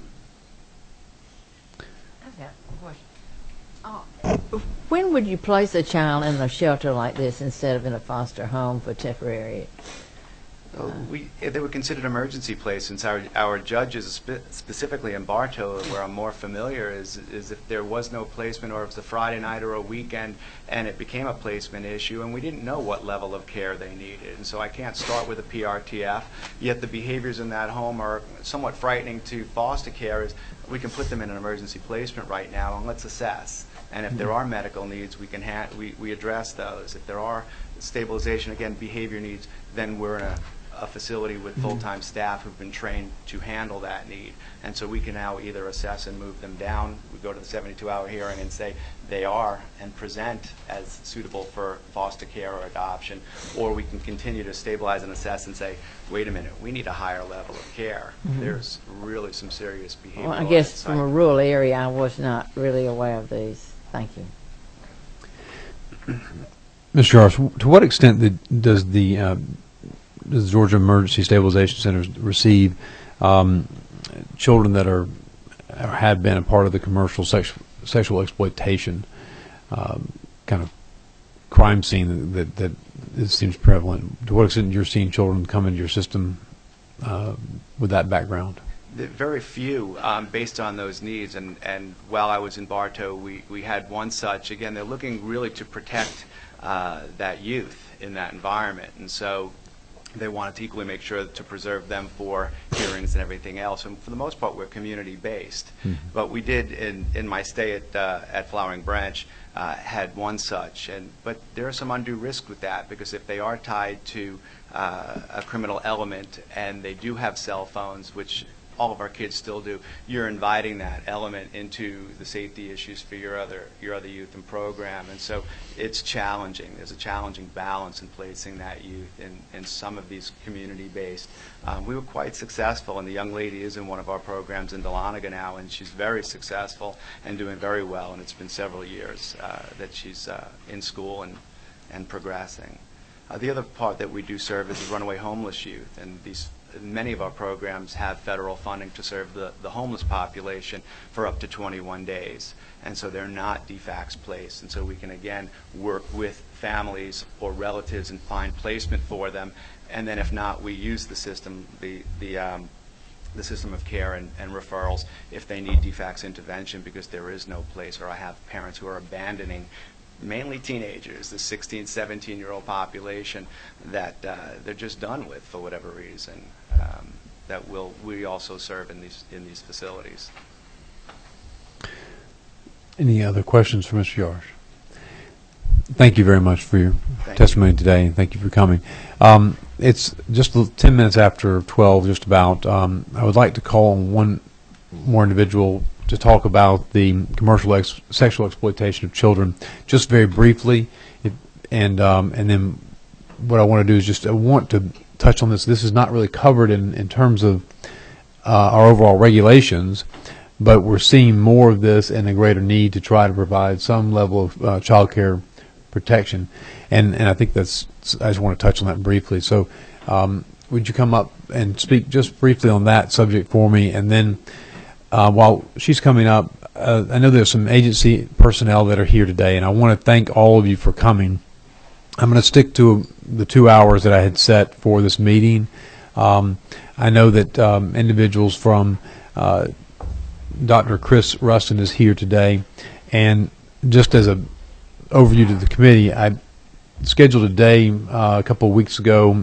I've got a question. When would you place a child in a shelter like this instead of in a foster home for temporary? They were considered emergency placements. Our judges, specifically in Bartow, where I'm more familiar, is if there was no placement, or if it was a Friday night or a weekend, and it became a placement issue, and we didn't know what level of care they needed. And so I can't start with a PRTF, yet the behaviors in that home are somewhat frightening to foster carers. We can put them in an emergency placement right now, and let's assess. And if there are medical needs, we address those. If there are stabilization, again, behavior needs, then we're in a facility with full-time staff who've been trained to handle that need. And so we can now either assess and move them down. We go to the 72-hour hearing and say they are and present as suitable for foster care or adoption, or we can continue to stabilize and assess and say, wait a minute, we need a higher level of care. There's really some serious behavior. Well, I guess from a rural area, I was not really aware of these. Thank you. Mr. Yarsh, to what extent does the Georgia Emergency Stabilization Center receive children that are or have been a part of the commercial sexual exploitation kind of crime scene that it seems prevalent? To what extent you're seeing children come into your system with that background? Very few, based on those needs. And while I was in Bartow, we had one such. Again, they're looking really to protect that youth in that environment. And so they wanted to equally make sure to preserve them for hearings and everything else. And for the most part, we're community-based. But we did, in my stay at Flowering Branch, had one such. But there is some undue risk with that, because if they are tied to a criminal element and they do have cell phones, which all of our kids still do, you're inviting that element into the safety issues for your other youth and program. And so it's challenging. There's a challenging balance in placing that youth in some of these community-based. We were quite successful, and the young lady is in one of our programs in Dahlonega now, and she's very successful and doing very well, and it's been several years that she's in school and progressing. The other part that we do serve is the runaway homeless youth, and many of our programs have federal funding to serve the homeless population for up to 21 days. And so they're not DFACS placed. And so we can, again, work with families or relatives and find placement for them. And then if not, we use the system, the system of care and referrals if they need DFACS intervention, because there is no place, or I have parents who are abandoning mainly teenagers, the 16, 17-year-old population that they're just done with for whatever reason, that we also serve in these facilities. Any other questions for Mr. Yarsh? Thank you very much for your testimony today, and thank you for coming. It's just 10 minutes after 12, just about. I would like to call on one more individual to talk about the commercial sexual exploitation of children, just very briefly, and then what I want to do is just I want to touch on this. This is not really covered in terms of our overall regulations, but we're seeing more of this and a greater need to try to provide some level of child care protection, and I think I just want to touch on that briefly. So would you come up and speak just briefly on that subject for me, and then while she's coming up, I know there's some agency personnel that are here today, and I want to thank all of you for coming. I'm going to stick to the 2 hours that I had set for this meeting. I know that individuals from Dr. Chris Rustin is here today, and just as an overview to the committee, scheduled a day a couple of weeks ago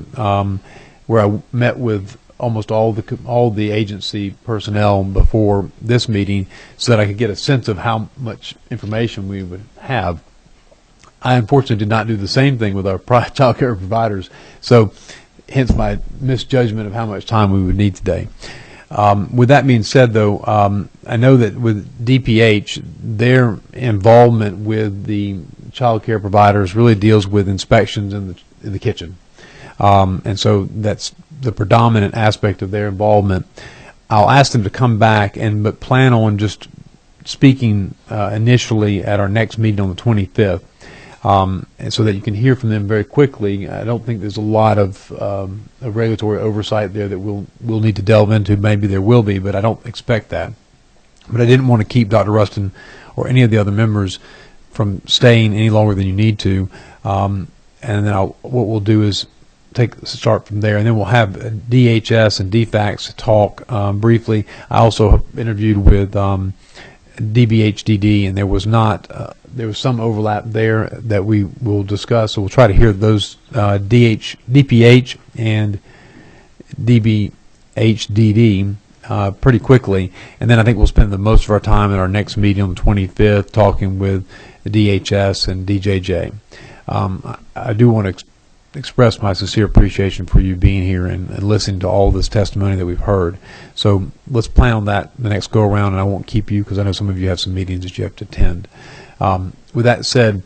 where I met with almost all the agency personnel before this meeting so that I could get a sense of how much information we would have. I unfortunately did not do the same thing with our child care providers, so hence my misjudgment of how much time we would need today. With that being said, though, I know that with DPH, their involvement with the child care providers really deals with inspections in the kitchen. And so that's the predominant aspect of their involvement. I'll ask them to come back but plan on just speaking initially at our next meeting on the 25th. And so that you can hear from them very quickly. I don't think there's a lot of regulatory oversight there that we'll need to delve into. Maybe there will be, but I don't expect that. But I didn't want to keep Dr. Rustin or any of the other members from staying any longer than you need to. And then what we'll do is start from there, and then we'll have DHS and DFACS talk briefly. I also interviewed with DBHDD, and there was some overlap there that we will discuss. So we'll try to hear those DPH and DBHDD pretty quickly, and then I think we'll spend the most of our time at our next meeting on the 25th talking with the DHS and DJJ. I do want to express my sincere appreciation for you being here and listening to all this testimony that we've heard. So let's plan on that the next go around, and I won't keep you because I know some of you have some meetings that you have to attend. With that said,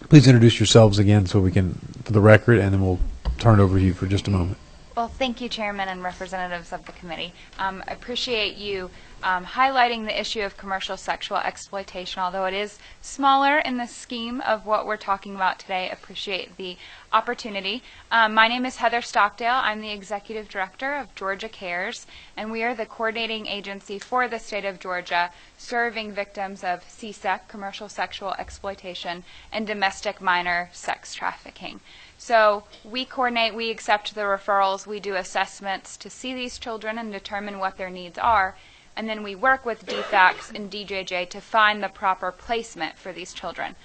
please introduce yourselves again so we can, for the record, and then we'll turn it over to you for just a moment. Well, thank you, Chairman and representatives of the committee. I appreciate you highlighting the issue of commercial sexual exploitation, although it is smaller in the scheme of what we're talking about today. Appreciate the opportunity. My name is Heather Stockdale. I'm the Executive Director of Georgia Cares, and we are the coordinating agency for the state of Georgia serving victims of CSEC, commercial sexual exploitation, and domestic minor sex trafficking. So we coordinate, we accept the referrals, we do assessments to see these children and determine what their needs are, and then we work with DFACS and DJJ to find the proper placement for these children.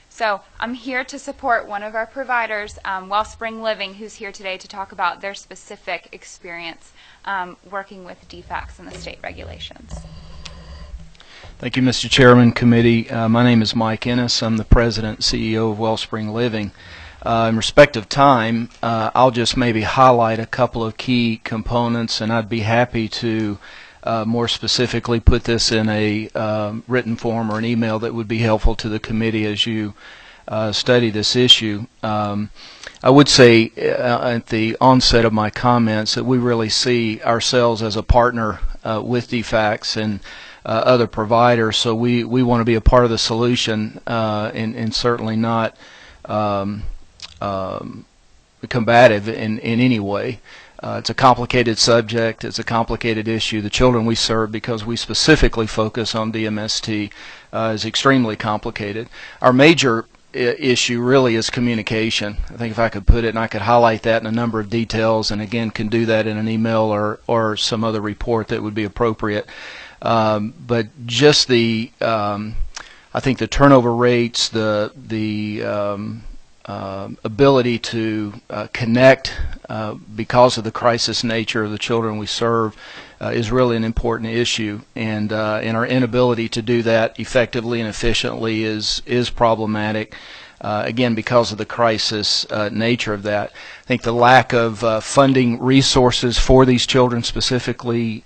So I'm here to support one of our providers, Wellspring Living, who's here today to talk about their specific experience working with DFACS and the state regulations. Thank you, Mr. Chairman, Committee. My name is Mike Ennis. I'm the President and CEO of Wellspring Living. In respect of time, I'll just maybe highlight a couple of key components, and I'd be happy to more specifically put this in a written form or an email that would be helpful to the committee as you study this issue. I would say at the onset of my comments that we really see ourselves as a partner with DFACS and other providers, so we want to be a part of the solution and certainly not combative in any way. It's a complicated subject. It's a complicated issue. The children we serve, because we specifically focus on DMST, is extremely complicated. Our major issue really is communication. I think if I could put it, and I could highlight that in a number of details, and again can do that in an email or some other report that would be appropriate. But just I think the turnover rates, the ability to connect because of the crisis nature of the children we serve is really an important issue, and our inability to do that effectively and efficiently is problematic. Again, because of the crisis nature of that. I think the lack of funding resources for these children specifically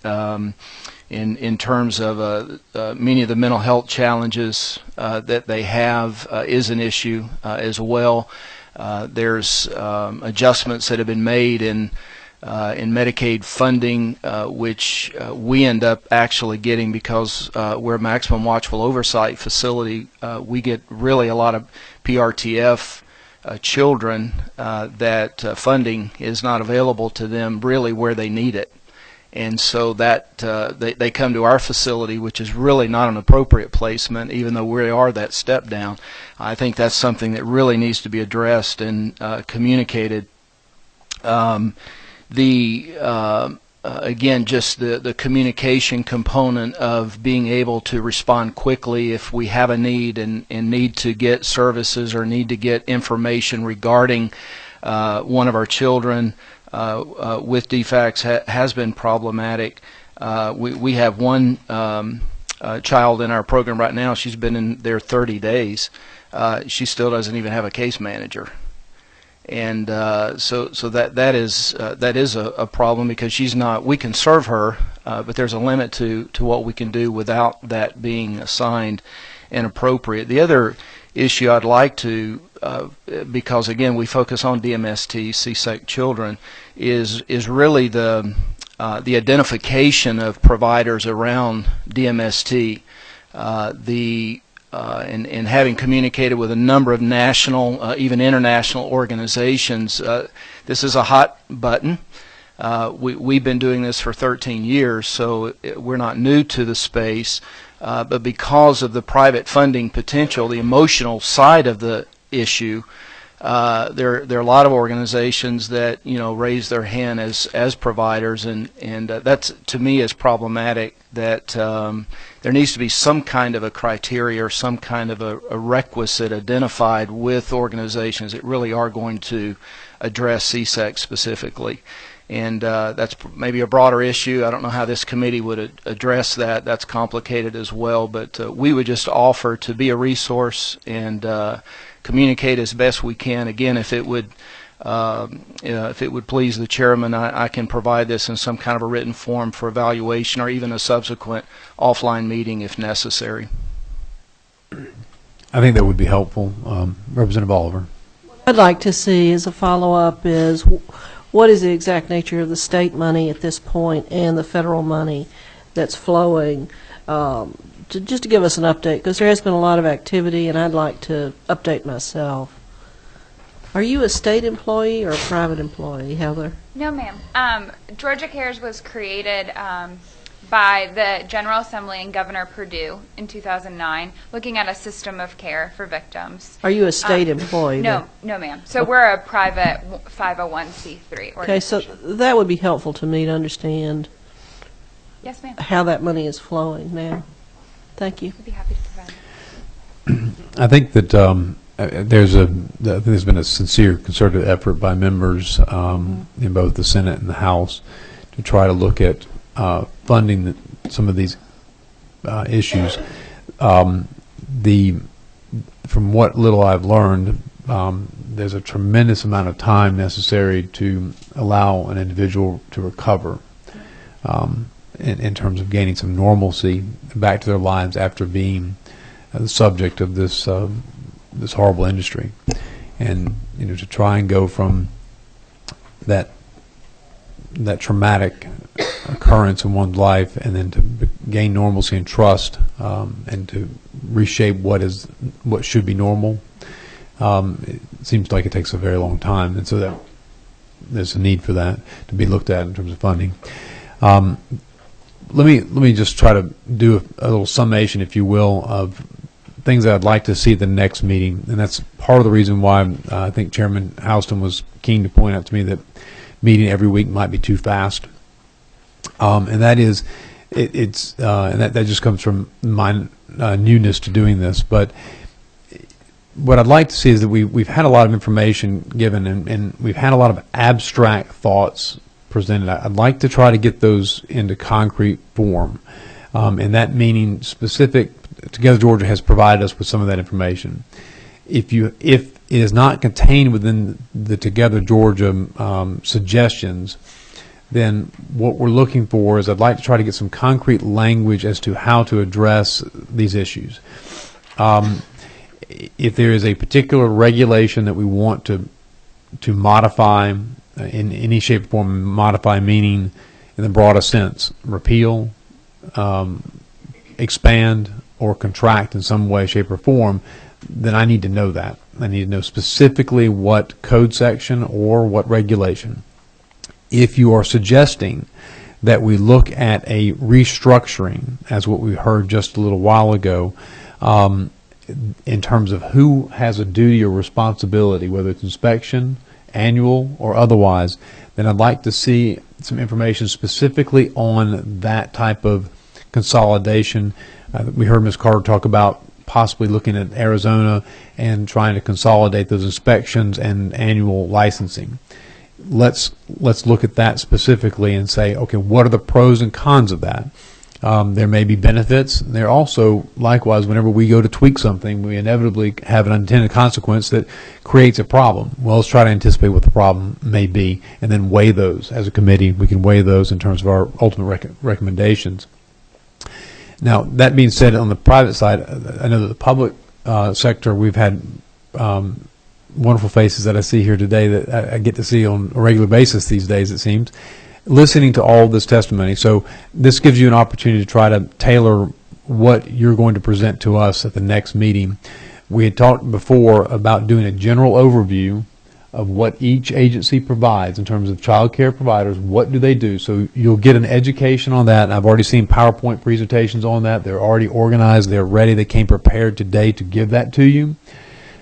in terms of many of the mental health challenges that they have is an issue as well. There's adjustments that have been made in Medicaid funding, which we end up actually getting because we're a maximum watchful oversight facility. We get really a lot of PRTF children that funding is not available to them really where they need it. And so that they come to our facility, which is really not an appropriate placement, even though we are that step down. I think that's something that really needs to be addressed and communicated. The again, just the communication component of being able to respond quickly if we have a need and need to get services or need to get information regarding one of our children with defects has been problematic. We have one child in our program right now. She's been in there 30 days. She still doesn't even have a case manager. And so that is a problem because she's not. We can serve her, but there's a limit to what we can do without that being assigned and appropriate. The other issue I'd like to, because again we focus on DMST, C-sec children, is really the identification of providers around DMST. And having communicated with a number of national, even international organizations, this is a hot button. We've been doing this for 13 years, so we're not new to the space. But because of the private funding potential, the emotional side of the issue, there are a lot of organizations that raise their hand as providers, and that's to me is problematic. That there needs to be some kind of a criteria or some kind of a requisite identified with organizations that really are going to address CSEC specifically. And that's maybe a broader issue. I don't know how this committee would address that. That's complicated as well. But we would just offer to be a resource and communicate as best we can. Again, if it would please the chairman, I can provide this in some kind of a written form for evaluation or even a subsequent offline meeting if necessary. I think that would be helpful. Representative Oliver. What I'd like to see as a follow-up is what is the exact nature of the state money at this point and the federal money that's flowing, just to give us an update, because there has been a lot of activity and I'd like to update myself. Are you a state employee or a private employee, Heather? No, ma'am. Georgia Cares was created by the General Assembly and Governor Perdue in 2009, looking at a system of care for victims. Are you a state employee? No, ma'am. So we're a private 501c3 organization. Okay, so that would be helpful to me to understand. Yes, ma'am. How that money is flowing now. Thank you. I'd be happy to provide. I think that there's been a sincere concerted effort by members in both the Senate and the House to try to look at funding some of these issues. From what little I've learned, there's a tremendous amount of time necessary to allow an individual to recover in terms of gaining some normalcy back to their lives after being the subject of this this horrible industry, and to try and go from that traumatic occurrence in one's life, and then to gain normalcy and trust, and to reshape what should be normal. It seems like it takes a very long time, and so that there's a need for that to be looked at in terms of funding. Let me just try to do a little summation, if you will, of things that I'd like to see at the next meeting, and that's part of the reason why I think Chairman Houston was keen to point out to me that meeting every week might be too fast, and that is, and that just comes from my newness to doing this. But what I'd like to see is that we've had a lot of information given, and we've had a lot of abstract thoughts presented. I'd like to try to get those into concrete form, and that meaning specific. Together Georgia has provided us with some of that information. If it is not contained within the Together Georgia suggestions, then what we're looking for is I'd like to try to get some concrete language as to how to address these issues. If there is a particular regulation that we want to modify in any shape or form, modify meaning in the broadest sense, repeal, expand, or contract in some way, shape, or form, then I need to know that. I need to know specifically what code section or what regulation. If you are suggesting that we look at a restructuring, as what we heard just a little while ago, in terms of who has a duty or responsibility, whether it's inspection, annual or otherwise, then I'd like to see some information specifically on that type of consolidation. We heard Ms. Carter talk about possibly looking at Arizona and trying to consolidate those inspections and annual licensing. Let's look at that specifically and say, okay, what are the pros and cons of that? There may be benefits. There also, likewise, whenever we go to tweak something, we inevitably have an unintended consequence that creates a problem. Well, let's try to anticipate what the problem may be and then weigh those. As a committee, we can weigh those in terms of our ultimate recommendations. Now, that being said, on the private side, I know that the public sector, we've had wonderful faces that I see here today that I get to see on a regular basis these days, it seems, listening to all of this testimony. So this gives you an opportunity to try to tailor what you're going to present to us at the next meeting. We had talked before about doing a general overview of what each agency provides in terms of child care providers. What do they do? So you'll get an education on that. And I've already seen PowerPoint presentations on that. They're already organized. They're ready. They came prepared today to give that to you.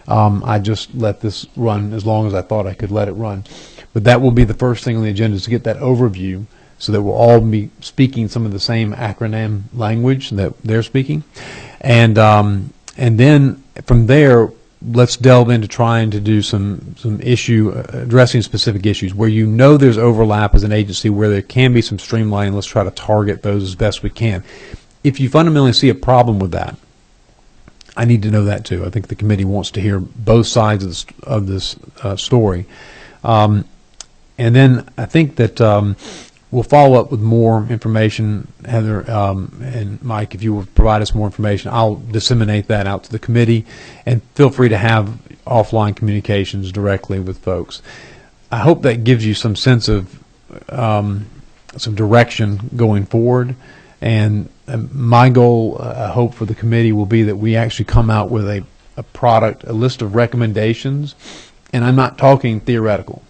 I just let this run as long as I thought I could let it run. But that will be the first thing on the agenda, is to get that overview so that we'll all be speaking some of the same acronym language that they're speaking. And then from there, let's delve into trying to do some addressing specific issues where you know there's overlap as an agency, where there can be some streamlining. Let's try to target those as best we can. If you fundamentally see a problem with that, I need to know that too. I think the committee wants to hear both sides of this story. And then I think that we'll follow up with more information. Heather and Mike, if you will provide us more information, I'll disseminate that out to the committee, and feel free to have offline communications directly with folks. I hope that gives you some sense of some direction going forward. And my goal, I hope, for the committee will be that we actually come out with a product, a list of recommendations. And I'm not talking theoretical.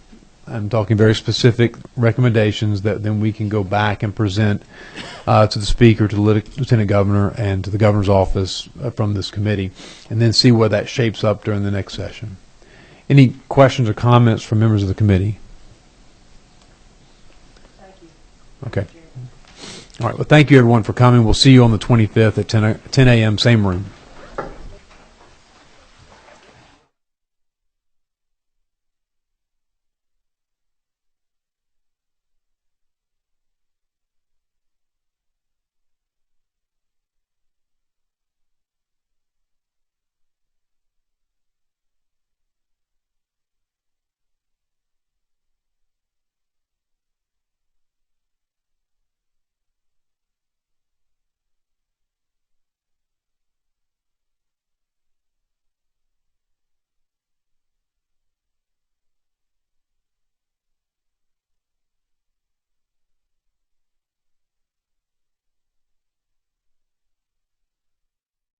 I'm talking very specific recommendations that then we can go back and present to the Speaker, to the Lieutenant Governor, and to the Governor's office from this committee, and then see where that shapes up during the next session. Any questions or comments from members of the committee? Thank you. Okay. All right. Well, thank you, everyone, for coming. We'll see you on the 25th at 10 a.m., same room.